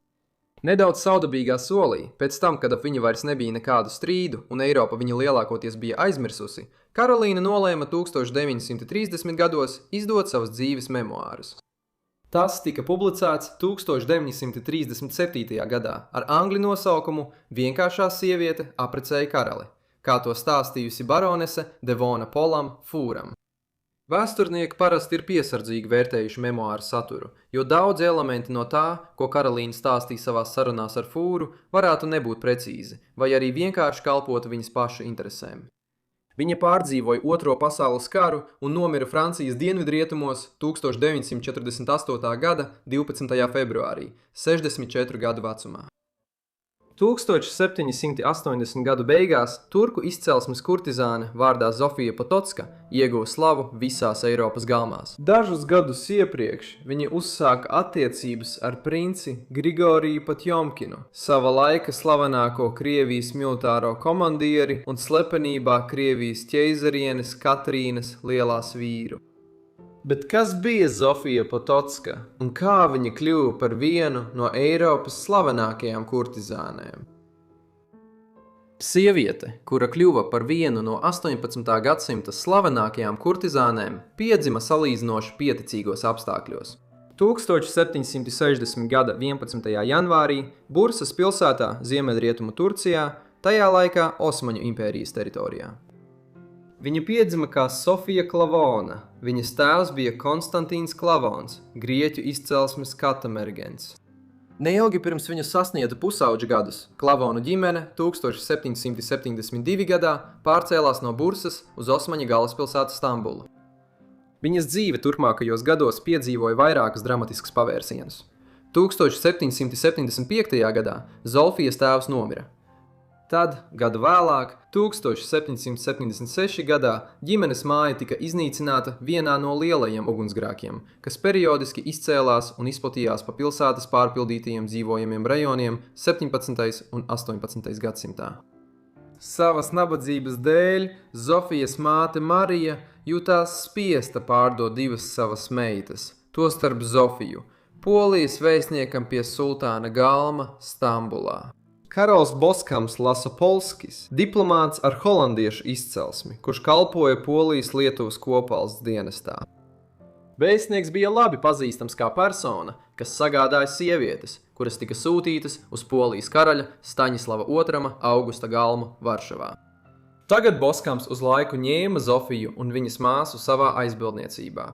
Nedaudz saudabīgā solī, pēc tam, kad ap viņu vairs nebija nekādu strīdu un Eiropa viņa lielākoties bija aizmirsusi, Karolīna nolēma 1930. gados izdot savas dzīves memoārus. Tas tika publicēts 1937. gadā ar angļu nosaukumu Vienkāršā sieviete apprecēja karali, kā to stāstījusi baronese Devona Polam Fūram. Vēsturnieki parasti ir piesardzīgi vērtējuši memoāru saturu, jo daudz elementi no tā, ko Karolīna stāstīja savās sarunās ar Fūru, varētu nebūt precīzi, vai arī vienkārši kalpotu viņas paša interesēm. Viņa pārdzīvoja Otro pasaules karu un nomira Francijas dienvidrietumos 1948. gada 12. februārī, 64 gadu vecumā. 1780. gadu beigās turku izcelsmes kurtizāne vārdā Zofija Potocka ieguva slavu visās Eiropas galmās. Dažus gadus iepriekš viņa uzsāka attiecības ar princi Grigoriju Potjomkinu, sava laika slavenāko Krievijas militāro komandieri un slepenībā Krievijas ķeizarienes Katrīnas lielās vīru. Bet kas bija Zofija Potocka un kā viņa kļuva par vienu no Eiropas slavenākajām kurtizānēm? Sieviete, kura kļuva par vienu no 18. gadsimta slavenākajām kurtizānēm, piedzima salīdzinoši pieticīgos apstākļos. 1760. gada 11. janvārī Bursas pilsētā Ziemeļrietumu Turcijā, tajā laikā Osmaņu impērijas teritorijā. Viņa piedzima kā Sofija Klavona. Viņas tēvs bija Konstantīns Klavons, grieķu izcelsmes katamergens. Neilgi pirms viņa sasniedza pusauģa gadus, Klavonu ģimene 1772. gadā pārcēlās no Bursas uz Osmaņu galvaspilsētu Stambulu. Viņas dzīve turpmākajos gados piedzīvoja vairākus dramatiskus pavērsienus. 1775. gadā Zofijas tēvs nomira. Tad, gadu vēlāk, 1776. gadā ģimenes māja tika iznīcināta vienā no lielajiem ugunsgrēkiem, kas periodiski izcēlās un izplatījās pa pilsētas pārpildītajiem dzīvojamiem rajoniem 17. un 18. gadsimtā. Savas nabadzības dēļ Zofijas māte Marija jutās spiesta pārdot divas savas meitas, tostarp Zofiju, Polijas vēstniekam pie sultāna Galma Stambulā. Karols Boskams Lasopolskis, diplomāts ar holandiešu izcelsmi, kurš kalpoja Polijas-Lietuvas kopvalsts dienestā. Vēstnieks bija labi pazīstams kā persona, kas sagādāja sievietes, kuras tika sūtītas uz Polijas karaļa Staņislava II Augusta galmu Varšavā. Tagad Boskams uz laiku ņēma Zofiju un viņas māsu savā aizbildniecībā.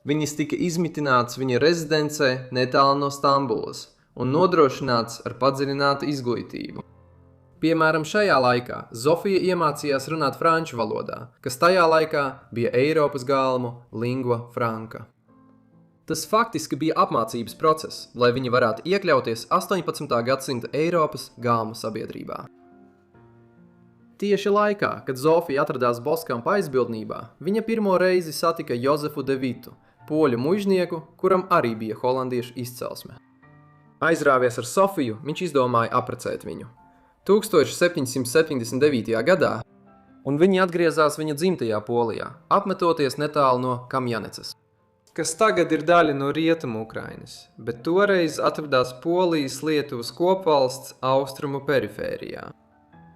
Viņas tika izmitināts viņa rezidencē netālu no Stambulas un nodrošināts ar padziļinātu izglītību. Piemēram, šajā laikā Zofija iemācījās runāt franču valodā, kas tajā laikā bija Eiropas galmu lingua franca. Tas faktiski bija apmācības process, lai viņa varētu iekļauties 18. gadsimta Eiropas galmu sabiedrībā. Tieši laikā, kad Zofija atradās Boskampa aizbildnībā, viņa pirmo reizi satika Jozefu de Vitu, poļu muižnieku, kuram arī bija holandiešu izcelsme. Aizrāvies ar Sofiju, viņš izdomāja apprecēt viņu. 1779. gadā, un viņi atgriezās viņa dzimtajā Polijā, apmetoties netālu no Kamjanecas, kas tagad ir daļa no rietumu Ukrainas, bet toreiz atradās Polijas-Lietuvas kopvalsts austrumu perifērijā.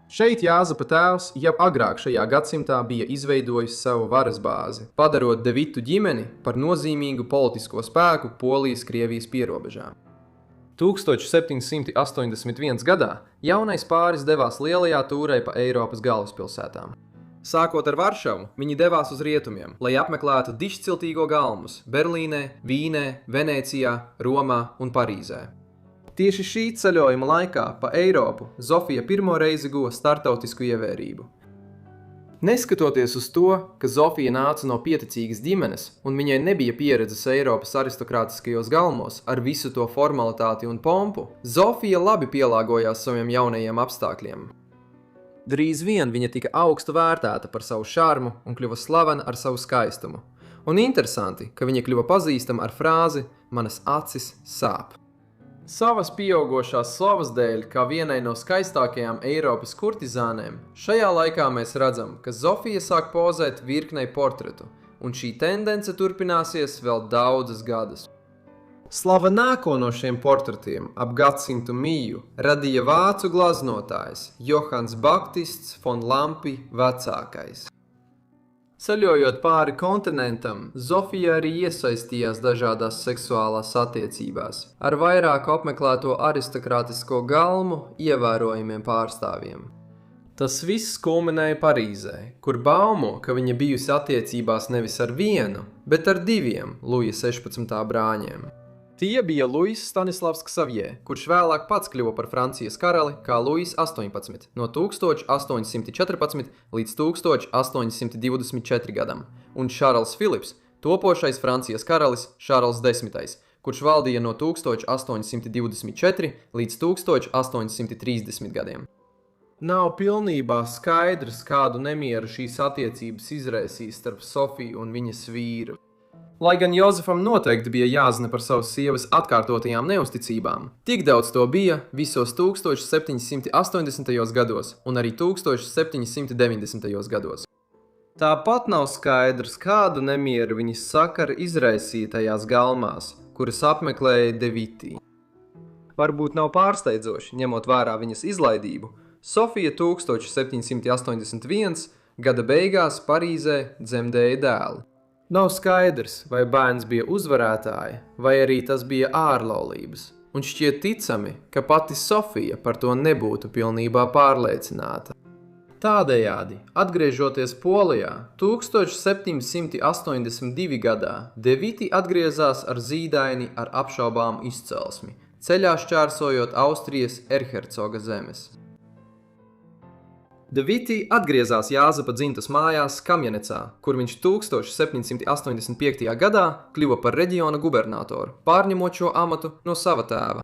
Šeit Jāzepa tēvs jau agrāk šajā gadsimtā bija izveidojis savu varas bāzi, padarot de Vitu ģimeni par nozīmīgu politisko spēku Polijas-Krievijas pierobežā. 1781. gadā jaunais pāris devās lielajā tūrē pa Eiropas galvaspilsētām. Sākot ar Varšavu, viņi devās uz rietumiem, lai apmeklētu dišciltīgo galmus Berlīnē, Vīnē, Venēcijā, Romā un Parīzē. Tieši šī ceļojuma laikā pa Eiropu Zofija pirmo reizi guva startautisku ievērību. Neskatoties uz to, ka Zofija nāca no pieticīgas ģimenes un viņai nebija pieredzes Eiropas aristokrātiskajos galmos ar visu to formalitāti un pompu, Zofija labi pielāgojās saviem jaunajiem apstākļiem. Drīz vien viņa tika augstu vērtēta par savu šarmu un kļuva slavena ar savu skaistumu. Un interesanti, ka viņa kļuva pazīstama ar frāzi "manas acis sāp". Savas pieaugošās slavas dēļ, kā vienai no skaistākajām Eiropas kurtizānēm, šajā laikā mēs redzam, ka Zofija sāk pozēt virknei portretu, un šī tendence turpināsies vēl daudzus gadus. Slavenāko no šiem portretiem ap gadsimtu miju radīja vācu glaznotājs Johans Baptists von Lampi vecākais. Ceļojot pāri kontinentam, Zofija arī iesaistījās dažādās seksuālās attiecībās ar vairāku apmeklēto aristokrātisko galmu ievērojumiem pārstāvjiem. Tas viss kulminēja Parīzē, kur baumo, ka viņa bijusi attiecībās nevis ar vienu, bet ar diviem Luja 16. brāņiem. Tie bija Luis Stanislavs Ksavjē, kurš vēlāk pats kļuva par Francijas karali kā Luis 18 no 1814 līdz 1824 gadam, un Šarls Filips, topošais Francijas karalis Šarls X, kurš valdīja no 1824 līdz 1830 gadiem. Nav pilnībā skaidrs, kādu nemieru šīs attiecības izraisīs starp Sofiju un viņas vīru. Lai gan Jozefam noteikti bija jāzina par savas sievas atkārtotajām neusticībām, tik daudz to bija visos 1780. gados un arī 1790. gados. Tāpat nav skaidrs, kādu nemieru viņas sakara izraisīja tajās galmās, kuras apmeklēja De Vitti. Varbūt nav pārsteidzoši, ņemot vērā viņas izlaidību, Sofija 1781. gada beigās Parīzē dzemdēja dēlu. Nav skaidrs, vai bērns bija uzvarētāja, vai arī tas bija ārlaulības, un šķiet ticami, ka pati Sofija par to nebūtu pilnībā pārliecināta. Tādējādi, atgriežoties Polijā, 1782. gadā De Vitti atgriezās ar zīdaini ar apšaubām izcelsmi, ceļā šķērsojot Austrijas erhercoga zemes. De Vitti atgriezās Jāzepa dzimtas mājās Kamjanecā, kur viņš 1785. gadā kļuva par reģiona gubernatoru, pārņemot šo amatu no sava tēva.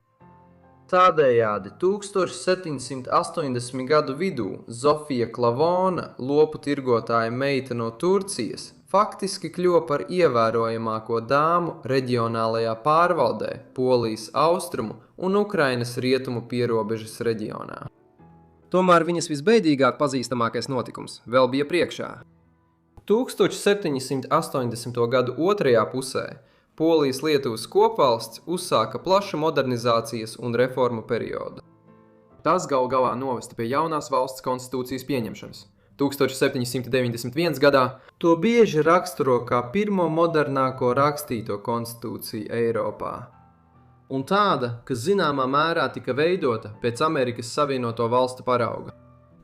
Tādējādi 1780. gadu vidū Zofija Klavona, lopu tirgotāja meita no Turcijas, faktiski kļuva par ievērojamāko dāmu reģionālajā pārvaldē Polijas austrumu un Ukrainas rietumu pierobežas reģionā. Tomēr viņas visbeidīgāk pazīstamākais notikums vēl bija priekšā. 1780. gadu otrajā pusē Polijas-Lietuvas kopvalsts uzsāka plašu modernizācijas un reformu periodu. Tas galu galā novesta pie jaunās valsts konstitūcijas pieņemšanas. 1791. gadā to bieži raksturo kā pirmo modernāko rakstīto konstitūciju Eiropā. Un tāda, kas zināmā mērā tika veidota pēc Amerikas Savienoto Valstu parauga.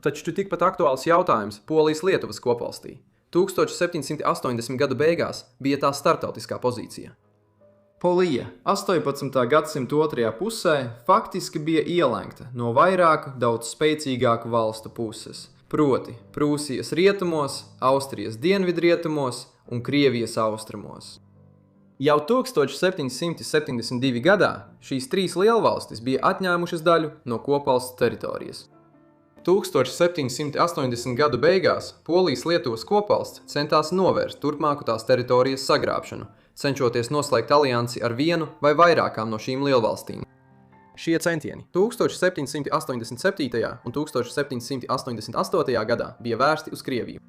Taču tikpat aktuāls jautājums Polijas-Lietuvas kopvalstī. 1780. gadu beigās bija tā startautiskā pozīcija. Polija 18. gadsimta otrajā pusē faktiski bija ielenkta no vairāku daudz spēcīgāku valstu puses, proti Prūsijas rietumos, Austrijas dienvidrietumos un Krievijas austrumos. Jau 1772. gadā šīs trīs lielvalstis bija atņēmušas daļu no kopvalsts teritorijas. 1780. gadu beigās Polijas-Lietuvas kopvalsts centās novērst turpmāku tās teritorijas sagrābšanu, cenšoties noslēgt aliansi ar vienu vai vairākām no šīm lielvalstīm. Šie centieni 1787. un 1788. gadā bija vērsti uz Krieviju.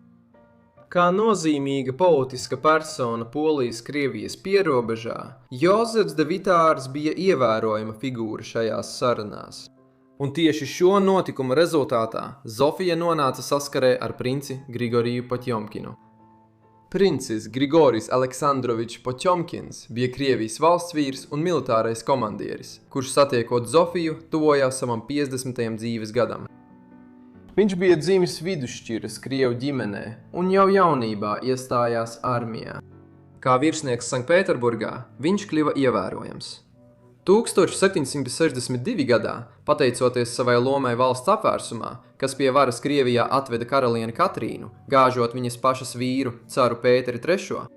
Kā nozīmīga politiska persona Polijas-Krievijas pierobežā, Jozefs de Vitārs bija ievērojama figūra šajās sarunās. Un tieši šo notikumu rezultātā Zofija nonāca saskarē ar princi Grigoriju Potjomkinu. Princis Grigorijs Aleksandrovičs Potjomkins bija Krievijas valsts vīrs un militārais komandieris, kurš satiekot Zofiju tuvojās savam 50. dzīves gadam. Viņš bija dzimis vidusšķiras Krievu ģimenē un jau jaunībā iestājās armijā. Kā virsnieks Sanktpēterburgā viņš kļuva ievērojams. 1762. gadā, pateicoties savai lomai valsts apvērsumā, kas pie varas Krievijā atveda karalieni Katrīnu, gāžot viņas pašas vīru, caru Pēteri III,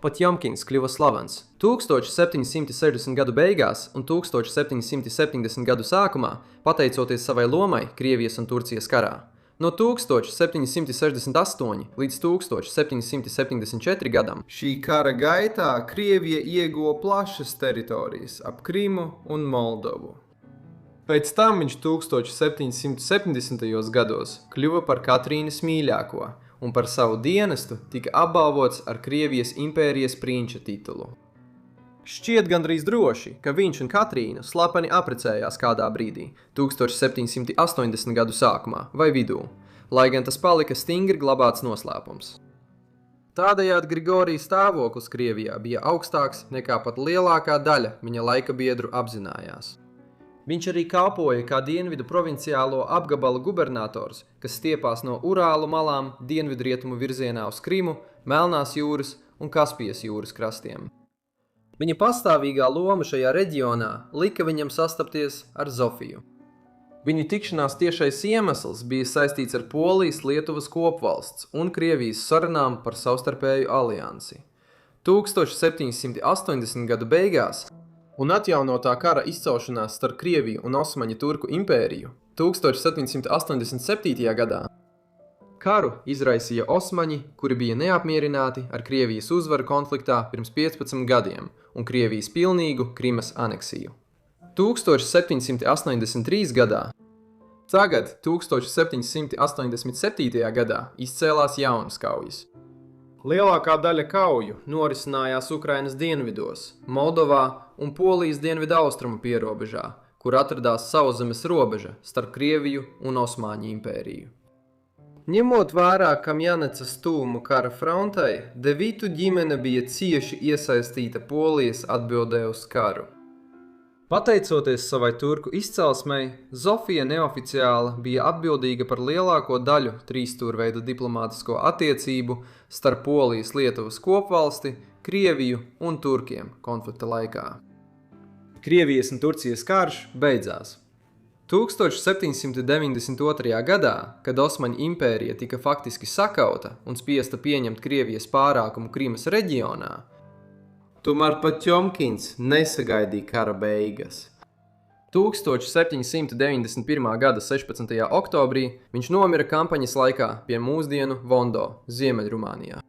Potjomkins kļuva slavens. 1760. gadu beigās un 1770. gadu sākumā, pateicoties savai lomai Krievijas un Turcijas karā. No 1768 līdz 1774 gadam šī kara gaitā Krievija ieguva plašas teritorijas ap Krimu un Moldovu. Pēc tam viņš 1770. gados kļuva par Katrīnas mīļāko un par savu dienestu tika apbalvots ar Krievijas impērijas prinča titulu. Šķiet gandrīz droši, ka viņš un Katrīna slepeni aprecējās kādā brīdī, 1780. gadu sākumā vai vidū, lai gan tas palika stingri glabāts noslēpums. Tādējādi Grigorija stāvoklis Krievijā bija augstāks nekā pat lielākā daļa viņa laika biedru apzinājās. Viņš arī kalpoja kā dienvidu provinciālo apgabala gubernators, kas stiepās no Urālu malām dienvidrietumu virzienā uz Krimu, Melnās jūras un Kaspijas jūras krastiem. Viņa pastāvīgā loma šajā reģionā lika viņam sastapties ar Zofiju. Viņa tikšanās tiešais iemesls bija saistīts ar Polijas-Lietuvas kopvalsts un Krievijas sarunām par savstarpēju aliansi. 1780. gadu beigās un atjaunotā kara izcelšanās starp Krieviju un Osmaņu Turku impēriju 1787. gadā karu izraisīja Osmaņi, kuri bija neapmierināti ar Krievijas uzvaru konfliktā pirms 15 gadiem un Krievijas pilnīgu Krimas aneksiju. 1783. gadā Tagad 1787. gadā izcēlās jaunas kaujas. Lielākā daļa kauju norisinājās Ukrainas dienvidos, Moldovā un Polijas dienvidu austrumu pierobežā, kur atradās sauszemes robeža starp Krieviju un Osmaņu impēriju. Ņemot vērā Kamjanecas tūmu kara frontai, Devitu ģimene bija cieši iesaistīta Polijas atbildē uz karu. Pateicoties savai turku izcelsmei, Zofija neoficiāli bija atbildīga par lielāko daļu trīsstūrveida diplomātisko attiecību starp Polijas Lietuvas kopvalsti, Krieviju un Turkiem konflikta laikā. Krievijas un Turcijas karš beidzās. 1792. gadā, kad Osmaņu impērija tika faktiski sakauta un spiesta pieņemt Krievijas pārākumu Krimas reģionā, tomēr Potjomkins nesagaidīja kara beigas. 1791. gada 16. oktobrī viņš nomira kampaņas laikā pie mūsdienu Vondo, Ziemeļrumānijā.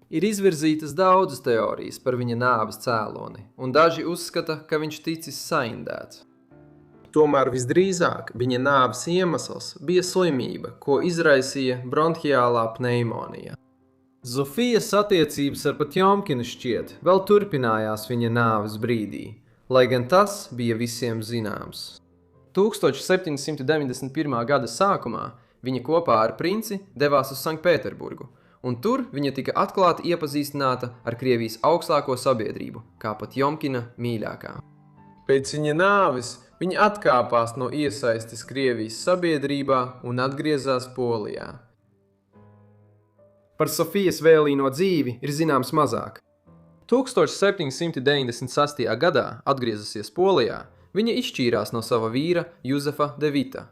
Ir izvirzītas daudzas teorijas par viņa nāves cēloni, un daži uzskata, ka viņš ticis saindēts. Tomēr visdrīzāk viņa nāves iemesls bija slimība, ko izraisīja bronhiālā pneimonija. Zofijas attiecības ar Potjomkinu šķiet vēl turpinājās viņa nāves brīdī, lai gan tas bija visiem zināms. 1791. gada sākumā viņa kopā ar princi devās uz Sanktpēterburgu, un tur viņa tika atklāti iepazīstināta ar Krievijas augstāko sabiedrību, kā Potjomkina mīļākā. Pēc viņa nāves viņa atkāpās no iesaistes Krievijas sabiedrībā un atgriezās Polijā. Par Sofijas vēlīno dzīvi ir zināms mazāk. 1796. gadā, atgriezusies Polijā, viņa izšķīrās no sava vīra Juzefa Devita.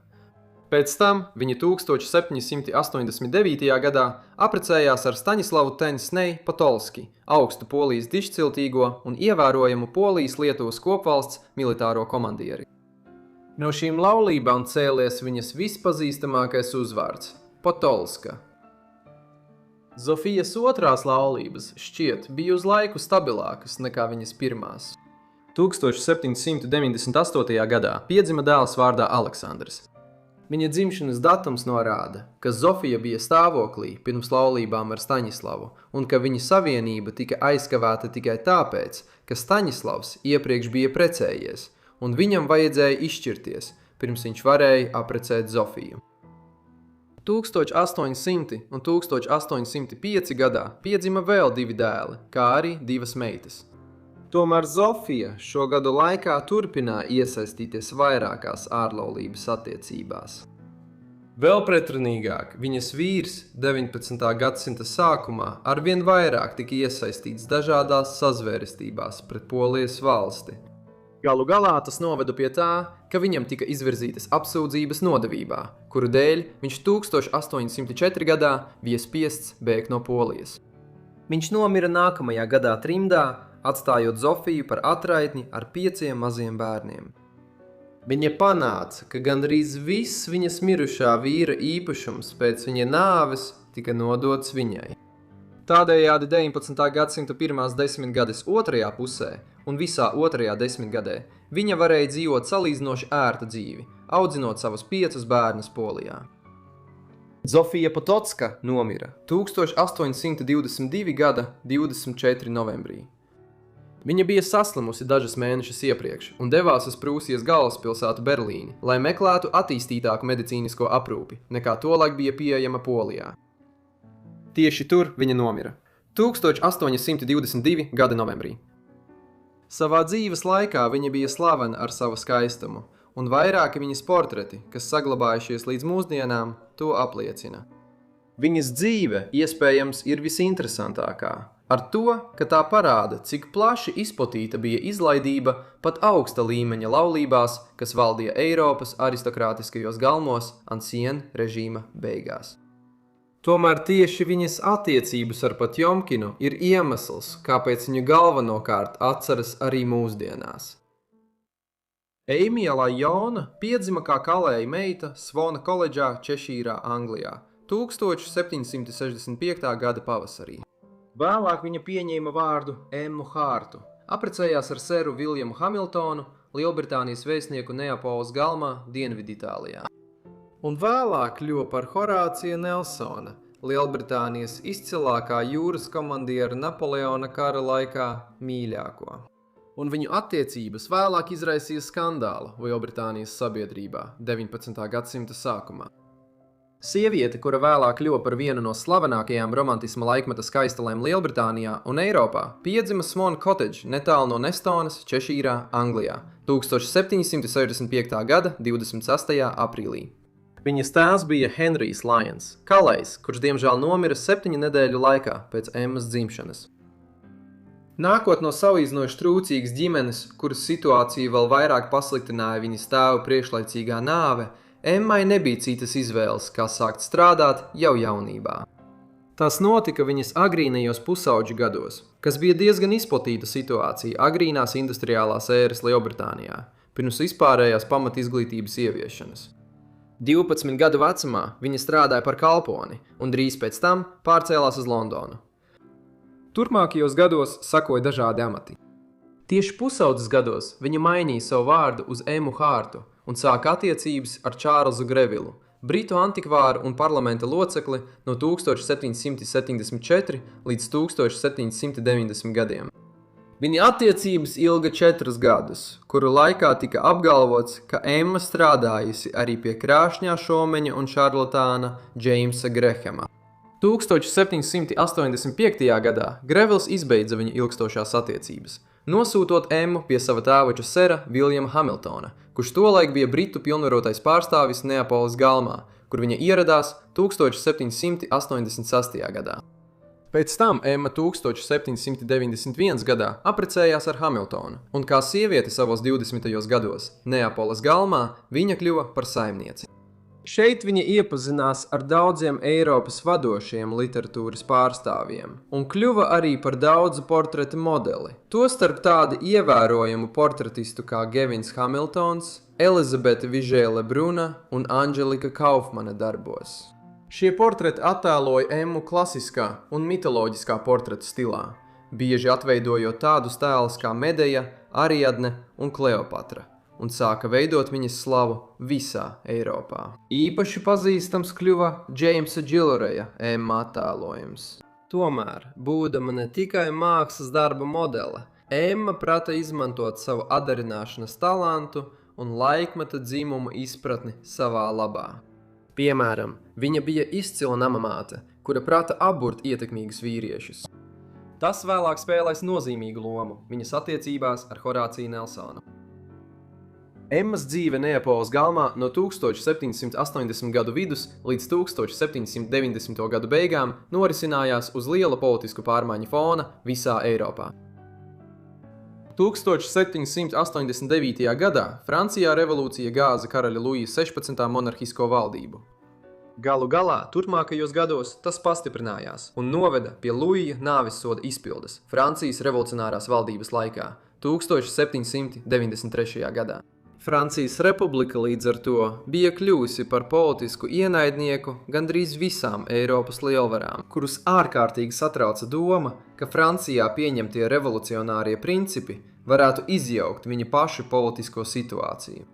Pēc tam viņa 1789. gadā apprecējās ar Staņislavu Tensnei Potolski, augstu Polijas dišciltīgo un ievērojamu Polijas Lietuvas kopvalsts militāro komandieri. No šīm laulībām cēlies viņas vispazīstamākais uzvārds – Potolska. Zofijas otrās laulības šķiet bija uz laiku stabilākas nekā viņas pirmās. 1798. gadā piedzima dēls vārdā Aleksandrs. Viņa dzimšanas datums norāda, ka Zofija bija stāvoklī pirms laulībām ar Staņislavu un ka viņa savienība tika aizkavēta tikai tāpēc, ka Staņislavs iepriekš bija precējies un viņam vajadzēja izšķirties, pirms viņš varēja apprecēt Zofiju. 1800 un 1805 gadā piedzima vēl divi dēli, kā arī divas meitas. Tomēr Zofija šo gadu laikā turpināja iesaistīties vairākās ārlaulības attiecībās. Vēl pretrunīgāk, viņas vīrs 19. gadsimta sākumā arvien vairāk tika iesaistīts dažādās sazvērestībās pret Polijas valsti. Galu galā tas noveda pie tā, ka viņam tika izvirzītas apsūdzības nodevībā, kuru dēļ viņš 1804. gadā bija spiests bēgt no Polijas. Viņš nomira nākamajā gadā trimdā, atstājot Zofiju par atraitni ar 5 maziem bērniem. Viņa panāca, ka gandrīz viss viņas mirušā vīra īpašums pēc viņa nāves tika nodots viņai. Tādējādi 19. gadsimta pirmās desmitgades otrajā pusē un visā otrajā desmitgadē viņa varēja dzīvot salīdzinoši ērtu dzīvi, audzinot savus 5 bērnus Polijā. Zofija Potocka nomira 1822. gada 24. novembrī. Viņa bija saslimusi dažas mēnešus iepriekš un devās uz Prūsijas galvaspilsētu Berlīni, lai meklētu attīstītāku medicīnisko aprūpi, nekā tolaik bija pieejama Polijā. Tieši tur viņa nomira 1822. gada novembrī. Savā dzīves laikā viņa bija slavena ar savu skaistumu, un vairāki viņas portreti, kas saglabājušies līdz mūsdienām, to apliecina. Viņas dzīve iespējams ir visinteresantākā, ar to, ka tā parāda, cik plaši izplatīta bija izlaidība pat augsta līmeņa laulībās, kas valdīja Eiropas aristokrātiskajos galmos ancien režīma beigās. Tomēr tieši viņas attiecības ar Potjomkinu ir iemesls, kāpēc viņu galvenokārt atceras arī mūsdienās. Eimija Lajona piedzima kā kalēja meita Svona koledžā Češīrā, Anglijā, 1765. gada pavasarī. Vēlāk viņa pieņēma vārdu Emmu Hārtu, apprecējās ar seru Viljamu Hamiltonu, Lielbritānijas vēstnieku Neapoles galmā Dienviditālijā. Un vēlāk kļuva par Horācija Nelsona, Lielbritānijas izcilākā jūras komandiera Napoleona kara laikā mīļāko. Un viņu attiecības vēlāk izraisīja skandālu Lielbritānijas sabiedrībā 19. gadsimta sākumā. Sieviete, kura vēlāk kļuva par vienu no slavenākajām romantisma laikmeta skaistalēm Lielbritānijā un Eiropā, piedzima Swan Cottage netālu no Nestonas, Češīrā, Anglijā, 1765. gada 26. aprīlī. Viņas tēvs bija Henrijs Lyons, kalējs, kurš diemžēl nomira 7 nedēļu laikā pēc Emmas dzimšanas. Nākot no salīdzinoši trūcīgas ģimenes, kuras situāciju vēl vairāk pasliktināja viņas tēva priekšlaicīgā nāve, Emmai nebija citas izvēles, kā sākt strādāt jau jaunībā. Tas notika viņas agrīnajos pusauģu gados, kas bija diezgan izplatīta situācija agrīnās industriālās ēras Lielbritānijā, pirms vispārējās pamatizglītības ieviešanas. 12 gadu vecumā viņa strādāja par kalponi un drīz pēc tam pārcēlās uz Londonu. Turpmākajos gados sakoja dažādi amati. Tieši pusaudzes gados viņa mainīja savu vārdu uz Emmu Hārtu un sāka attiecības ar Čārlzu Grevilu, britu antikvāru un parlamenta locekli no 1774 līdz 1790 gadiem. Viņa attiecības ilga 4 gadus, kuru laikā tika apgalvots, ka Emma strādājusi arī pie krāšņā šomeņa un šarlatāna Džeimsa Grehema. 1785. gadā Grevils izbeidza viņa ilgstošās attiecības, nosūtot Emmu pie sava tēvoča sera Viljama Hamiltona, kurš tolaik bija britu pilnvarotais pārstāvis Neapoles galmā, kur viņa ieradās 1786. gadā. Pēc tam Emma 1791. gadā apprecējās ar Hamiltonu, un kā sieviete savos 20. gados Neapoles galmā viņa kļuva par saimnieci. Šeit viņa iepazinās ar daudziem Eiropas vadošiem literatūras pārstāvjiem un kļuva arī par daudzu portreta modeli. Tostarp tādi ievērojamu portretistu kā Gevins Hamiltons, Elizabete Vigée Bruna un Anģelika Kaufmana darbos. Šie portreti attēloja Emmu klasiskā un mitoloģiskā portreta stilā, bieži atveidojot tādus tēlus kā Medeja, Ariadne un Kleopatra, un sāka veidot viņas slavu visā Eiropā. Īpaši pazīstams kļuva Džeimsa Džiloreja Emma attēlojums. Tomēr, būdama ne tikai mākslas darba modele, Emma prata izmantot savu atdarināšanas talantu un laikmeta dzimumu izpratni savā labā. Piemēram, viņa bija izcila namamāte, kura prata apburt ietekmīgus vīriešus. Tas vēlāk spēlēs nozīmīgu lomu viņas attiecībās ar Horāciju Nelsonu. Emmas dzīve Neapoles galmā no 1780. gadu vidus līdz 1790. gadu beigām norisinājās uz liela politisku pārmaiņu fona visā Eiropā. 1789. gadā Francijā revolūcija gāza karaļa Luija 16. monarhisko valdību. Galu galā, turpmākajos gados tas pastiprinājās un noveda pie Luija nāvessoda izpildes Francijas revolucionārās valdības laikā 1793. gadā. Francijas republika līdz ar to bija kļuvusi par politisku ienaidnieku gandrīz visām Eiropas lielvarām, kurus ārkārtīgi satrauca doma, ka Francijā pieņemtie revolucionārie principi varētu izjaukt viņa pašu politisko situāciju.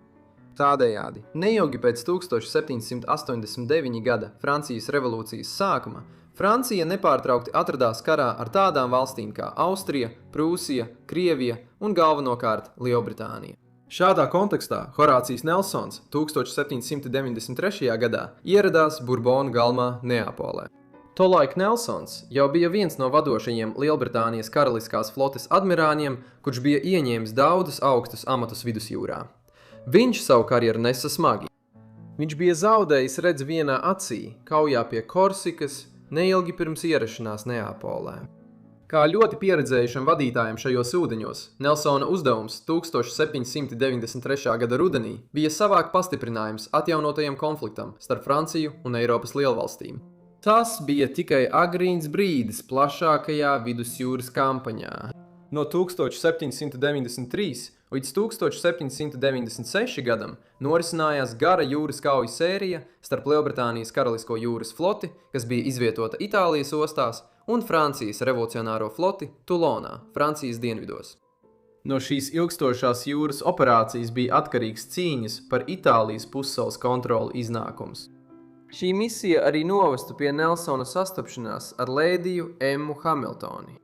Tādējādi, neilgi pēc 1789. gada Francijas revolūcijas sākuma, Francija nepārtraukti atradās karā ar tādām valstīm kā Austrija, Prūsija, Krievija un galvenokārt Lielbritānija. Šādā kontekstā Horācijs Nelsons 1793. gadā ieradās Burbonu galmā Neapolē. Tolaik Nelsons jau bija viens no vadošajiem Lielbritānijas karaliskās flotes admirāņiem, kurš bija ieņēmis daudzus augstus amatus vidusjūrā. Viņš savu karjeru nesa smagi. Viņš bija zaudējis redzi vienā acī, kaujā pie Korsikas, neilgi pirms ierašanās Neapolē. Kā ļoti pieredzējušam vadītājam šajos ūdeņos, Nelsona uzdevums 1793. gada rudenī bija savākt pastiprinājums atjaunotajam konfliktam starp Franciju un Eiropas lielvalstīm. Tas bija tikai agrīns brīdis plašākajā vidusjūras kampaņā. No 1793 līdz 1796 gadam norisinājās gara jūras kauju sērija starp Lielbritānijas karalisko jūras floti, kas bija izvietota Itālijas ostās, un Francijas revolucionāro floti Toulonā, Francijas dienvidos. No šīs ilgstošās jūras operācijas bija atkarīgs cīņas par Itālijas pussaules kontroli iznākums. Šī misija arī novestu pie Nelsona sastapšanās ar lēdiju Emmu Hamiltoni.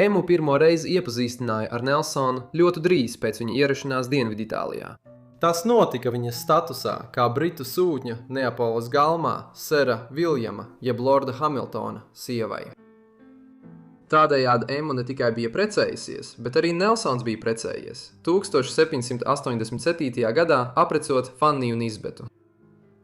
Emmu pirmo reizi iepazīstināja ar Nelsonu ļoti drīz pēc viņa ierašanās Dienviditālijā. Tas notika viņa statusā kā britu sūtņa Neapoles galmā sera Viljama jeb Lorda Hamiltona sievai. Tādējādi Emma ne tikai bija precējusies, bet arī Nelsons bija precējies 1787. gadā aprecot Fanniju Nisbetu.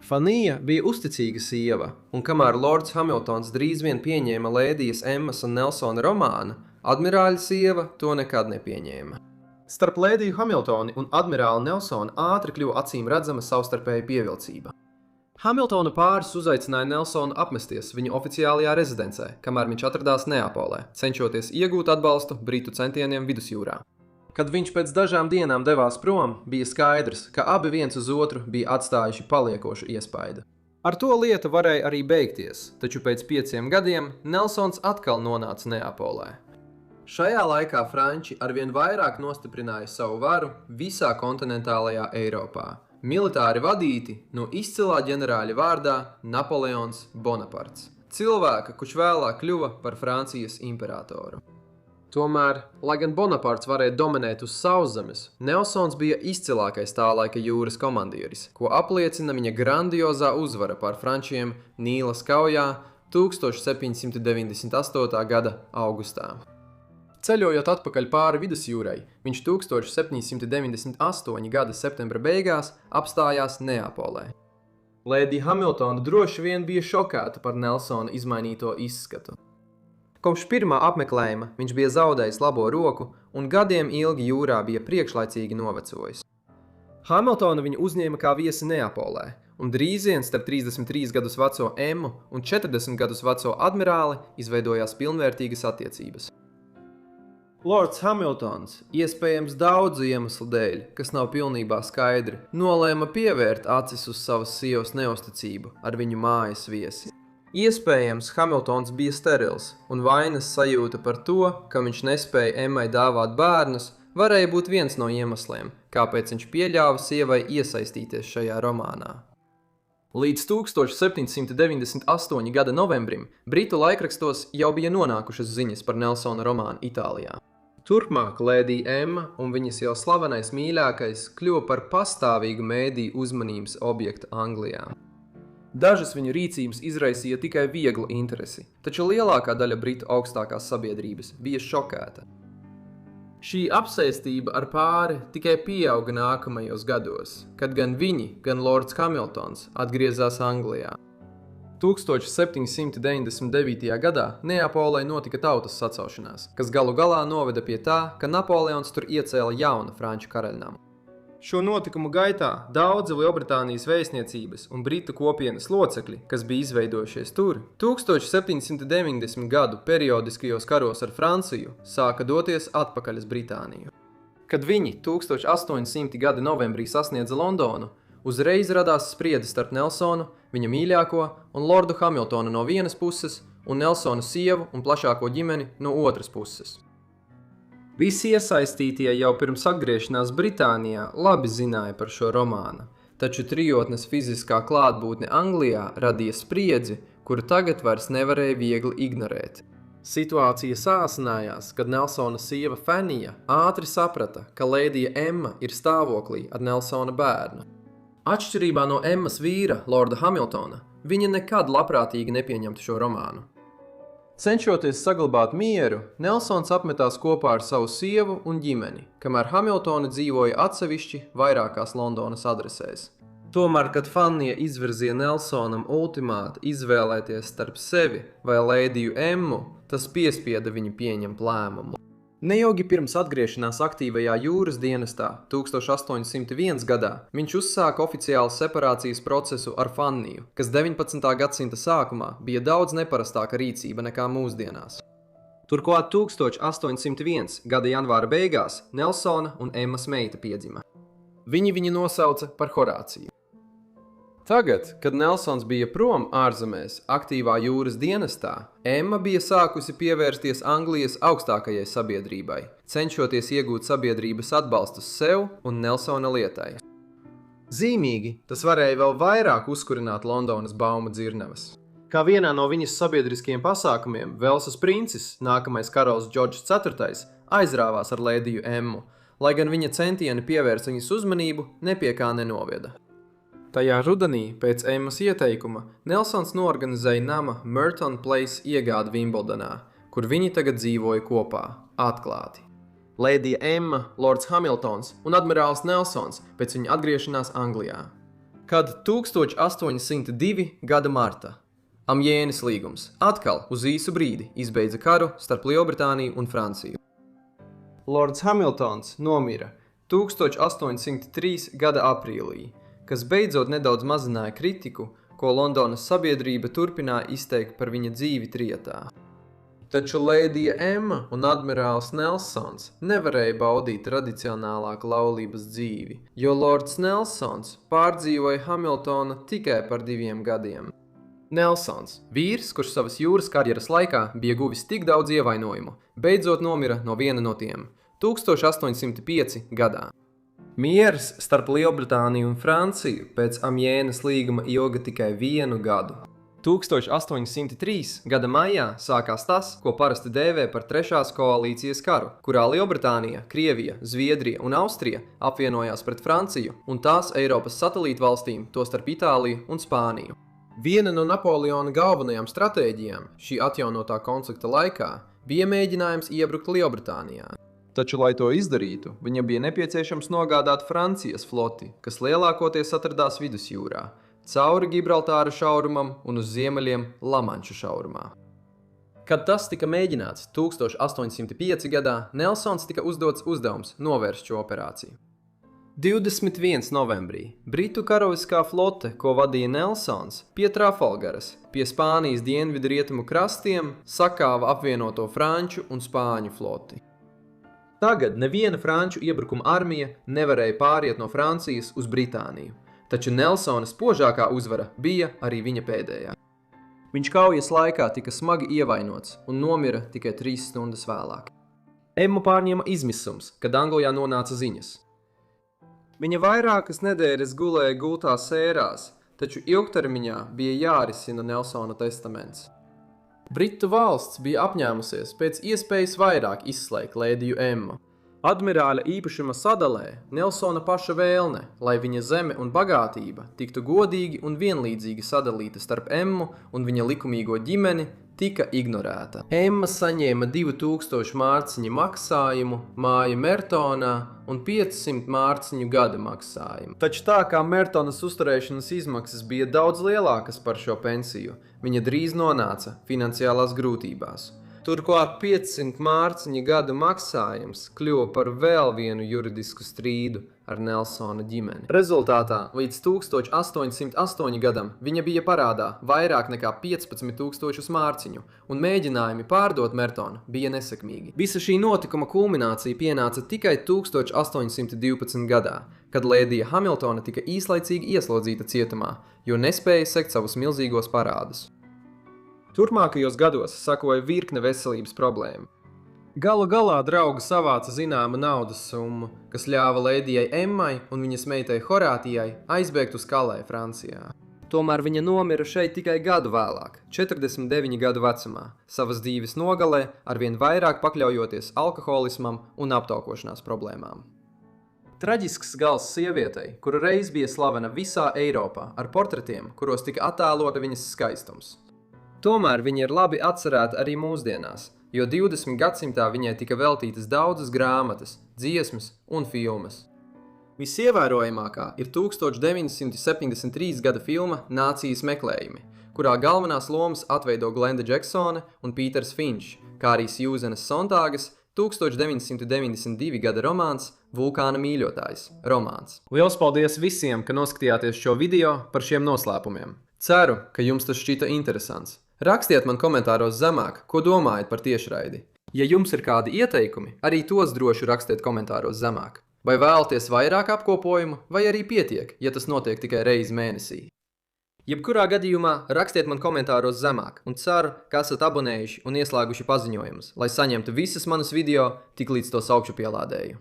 Fanija bija uzticīga sieva, un kamēr Lords Hamiltons drīz vien pieņēma lēdijas Emmas un Nelsona romānu, admirāļa sieva to nekad nepieņēma. Starp lēdiju Hamiltoni un admirāli Nelsonu ātri kļuva acīm redzama savstarpēja pievilcība. Hamiltona pāris uzaicināja Nelsonu apmesties viņa oficiālajā rezidencē, kamēr viņš atradās Neapolē, cenšoties iegūt atbalstu britu centieniem vidusjūrā. Kad viņš pēc dažām dienām devās prom, bija skaidrs, ka abi viens uz otru bija atstājuši paliekošu iespaidu. Ar to lieta varēja arī beigties, taču pēc 5 gadiem Nelsons atkal nonāca Neapolē. Šajā laikā Franči arvien vairāk nostiprināja savu varu visā kontinentālajā Eiropā, militāri vadīti no izcilā ģenerāļa vārdā Napoleons Bonaparts, cilvēka, kurš vēlāk kļuva par Francijas imperatoru. Tomēr, lai gan Bonaparts varēja dominēt uz sauszemes, Nelsons bija izcilākais tā laika jūras komandieris, ko apliecina viņa grandiozā uzvara pār frančiem Nīlas kaujā 1798. gada augustā. Ceļojot atpakaļ pāri vidusjūrai, viņš 1798. gada septembra beigās apstājās Neapolē. Lēdija Hamiltona droši vien bija šokēta par Nelsona izmainīto izskatu. Kopš pirmā apmeklējuma viņš bija zaudējis labo roku un gadiem ilgi jūrā bija priekšlaicīgi novecojis. Hamiltona viņu uzņēma kā viesi Neapolē, un drīz vien starp 33 gadus veco Emmu un 40 gadus veco admirāli izveidojās pilnvērtīgas attiecības. Lords Hamiltons, iespējams daudzu iemeslu dēļ, kas nav pilnībā skaidri, nolēma pievērt acis uz savas sievas neusticību ar viņu mājas viesi. Iespējams, Hamiltons bija sterils, un vainas sajūta par to, ka viņš nespēja Emmai dāvāt bērnus, varēja būt viens no iemesliem, kāpēc viņš pieļāva sievai iesaistīties šajā romānā. Līdz 1798. gada novembrim Britu laikrakstos jau bija nonākušas ziņas par Nelsona romānu Itālijā. Turpmāk lēdija Emma un viņas jau slavenais mīļākais kļuva par pastāvīgu mēdīju uzmanības objektu Anglijā. Dažas viņu rīcības izraisīja tikai vieglu interesi, taču lielākā daļa Britu augstākās sabiedrības bija šokēta. Šī apsēstība ar pāri tikai pieauga nākamajos gados, kad gan viņi, gan Lords Hamiltons atgriezās Anglijā. 1799. gadā Neapolē notika tautas sacelšanās, kas galu galā noveda pie tā, ka Napoleons tur iecēla jaunu franču karaļnamu. Šo notikumu gaitā daudzi Lielbritānijas vēstniecības un Britu kopienas locekļi, kas bija izveidojušies tur, 1790 gadu periodiskajos karos ar Franciju, sāka doties atpakaļ uz Britāniju. Kad viņi 1800. gada novembrī sasniedza Londonu, uzreiz radās spriedze starp Nelsonu, viņa mīļāko un Lordu Hamiltonu no vienas puses un Nelsona sievu un plašāko ģimeni no otras puses. Visi iesaistītie jau pirms atgriešanās Britānijā labi zināja par šo romānu, taču trijotnes fiziskā klātbūtne Anglijā radīja spriedzi, kuru tagad vairs nevarēja viegli ignorēt. Situācija sāsinājās, kad Nelsona sieva Fanija ātri saprata, ka lēdija Emma ir stāvoklī ar Nelsona bērnu. Atšķirībā no Emmas vīra, Lorda Hamiltona, viņa nekad labprātīgi nepieņemtu šo romānu. Cenšoties saglabāt mieru, Nelsons apmetās kopā ar savu sievu un ģimeni, kamēr Hamiltoni dzīvoja atsevišķi vairākās Londonas adresēs. Tomēr, kad Fannija izvirzīja Nelsonam ultimātu izvēlēties starp sevi vai lēdiju Emmu, tas piespieda viņu pieņemt lēmumu. Neilgi pirms atgriešanās aktīvajā jūras dienestā 1801. gadā viņš uzsāka oficiālu separācijas procesu ar Fanniju, kas 19. gadsimta sākumā bija daudz neparastāka rīcība nekā mūsdienās. Turklāt 1801. gada janvāra beigās Nelsona un Emmas meita piedzima. Viņi viņu nosauca par Horāciju. Tagad, kad Nelsons bija prom ārzemēs aktīvā jūras dienestā, Emma bija sākusi pievērsties Anglijas augstākajai sabiedrībai, cenšoties iegūt sabiedrības atbalstu sev un Nelsona lietai. Zīmīgi, tas varēja vēl vairāk uzkurināt Londonas baumu dzirnavas. Kā vienā no viņas sabiedriskajiem pasākumiem, Velsas princis, nākamais karalis Džordžs IV, aizrāvās ar lēdiju Emmu, lai gan viņa centieni pievērst viņas uzmanību nepie kā nenoveda. Tajā rudenī, pēc Emmas ieteikuma, Nelsons noorganizēja nama Merton Place iegādi Vimbldonā, kur viņi tagad dzīvoja kopā, atklāti. Lēdija Emma, Lords Hamiltons un admirālis Nelsons pēc viņa atgriešanās Anglijā. Kad 1802. gada marta Amjēnas līgums atkal uz īsu brīdi izbeidza karu starp Lielbritāniju un Franciju. Lords Hamiltons nomira 1803. gada aprīlī, kas beidzot nedaudz mazināja kritiku, ko Londonas sabiedrība turpināja izteikt par viņa dzīvi trietā. Taču lēdija Emma un admirālis Nelsons nevarēja baudīt tradicionālāku laulības dzīvi, jo Lords Nelsons pārdzīvoja Hamiltonu tikai par 2 gadiem. Nelsons, vīrs, kurš savas jūras karjeras laikā bija guvis tik daudz ievainojumu, beidzot nomira no viena no tiem 1805. gadā. Miers starp Lielbritāniju un Franciju pēc Amjēnas līguma ilga tikai 1 gadu. 1803. gada maijā sākās tas, ko parasti dēvē par 3. koalīcijas karu, kurā Lielbritānija, Krievija, Zviedrija un Austrija apvienojās pret Franciju un tās Eiropas satelītu valstīm, tostarp Itāliju un Spāniju. Viena no Napoleona galvenajām stratēģijām šī atjaunotā konflikta laikā bija mēģinājums iebrukt Lielbritānijā. Taču, lai to izdarītu, viņam bija nepieciešams nogādāt Francijas floti, kas lielākoties atradās Vidusjūrā, cauri Gibraltāra šaurumam un uz ziemeļiem Lamanšu šaurumā. Kad tas tika mēģināts 1805. gadā, Nelsons tika uzdots uzdevums novērst šo operāciju. 21. novembrī Britu karaviskā flote, ko vadīja Nelsons, pie Trafalgaras, pie Spānijas dienvidu rietumu krastiem, sakāva apvienoto franču un spāņu floti. Tagad neviena franču iebrukuma armija nevarēja pāriet no Francijas uz Britāniju, taču Nelsona spožākā uzvara bija arī viņa pēdējā. Viņš kaujas laikā tika smagi ievainots un nomira tikai 3 stundas vēlāk. Emmu pārņēma izmisums, kad Anglijā nonāca ziņas. Viņa vairākas nedēļas gulēja gultā sērās, taču ilgtermiņā bija jārisina Nelsona testaments. Britu valsts bija apņēmusies pēc iespējas vairāk izslēgt lēdiju Emmu. Admirāļa īpašuma sadalē Nelsona paša vēlne, lai viņa zeme un bagātība tiktu godīgi un vienlīdzīgi sadalīta starp Emmu un viņa likumīgo ģimeni, tika ignorēta. Emma saņēma 2000 mārciņu maksājumu, māju Mertonā un 500 mārciņu gada maksājumu. Taču tā kā Mertonas uzturēšanas izmaksas bija daudz lielākas par šo pensiju, viņa drīz nonāca finansiālās grūtībās. Turklāt 500 mārciņu gada maksājums kļuva par vēl vienu juridisku strīdu ar Nelsona ģimeni. Rezultātā līdz 1808. gadam viņa bija parādā vairāk nekā 15,000 mārciņu, un mēģinājumi pārdot Mertonu bija nesekmīgi. Visa šī notikuma kulminācija pienāca tikai 1812. gadā, kad lēdija Hamiltona tika īslaicīgi ieslodzīta cietumā, jo nespēja sekt savus milzīgos parādus. Turpmākajos gados sakoja virkne veselības problēmu. Galu galā draugi savāca zināma naudas summu, kas ļāva lēdijai Emmai un viņas meitai Horātijai aizbēgt uz Kalē, Francijā. Tomēr viņa nomira šeit tikai gadu vēlāk, 49 gadu vecumā, savas dzīves nogalē, arvien vairāk pakļaujoties alkoholismam un aptaukošanās problēmām. Traģisks gals sievietei, kura reiz bija slavena visā Eiropā ar portretiem, kuros tika attēlota viņas skaistums. Tomēr viņa ir labi atcerēta arī mūsdienās, jo 20. gadsimtā viņai tika veltītas daudzas grāmatas, dziesmas un filmas. Visievērojamākā ir 1973. gada filma Nācijas meklējumi, kurā galvenās lomas atveido Glenda Džeksone un Pīters Finčs, kā arī Sjūzenas Sontāgas, 1992. gada romāns Vulkāna mīļotājs romāns. Liels paldies visiem, ka noskatījāties šo video par šiem noslēpumiem. Ceru, ka jums tas šķita interesants. Rakstiet man komentāros zemāk, ko domājat par tiešraidi. Ja jums ir kādi ieteikumi, arī tos droši rakstiet komentāros zemāk. Vai vēlaties vairāk apkopojumu, vai arī pietiek, ja tas notiek tikai reizi mēnesī. Jebkurā gadījumā rakstiet man komentāros zemāk un ceru, ka esat abonējuši un ieslēguši paziņojumus, lai saņemtu visas manas video, tik līdz tos augšu pielādēju.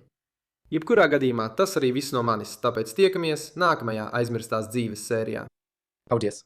Jebkurā gadījumā tas arī viss no manis, tāpēc tiekamies nākamajā aizmirstās dzīves sērijā. Audies!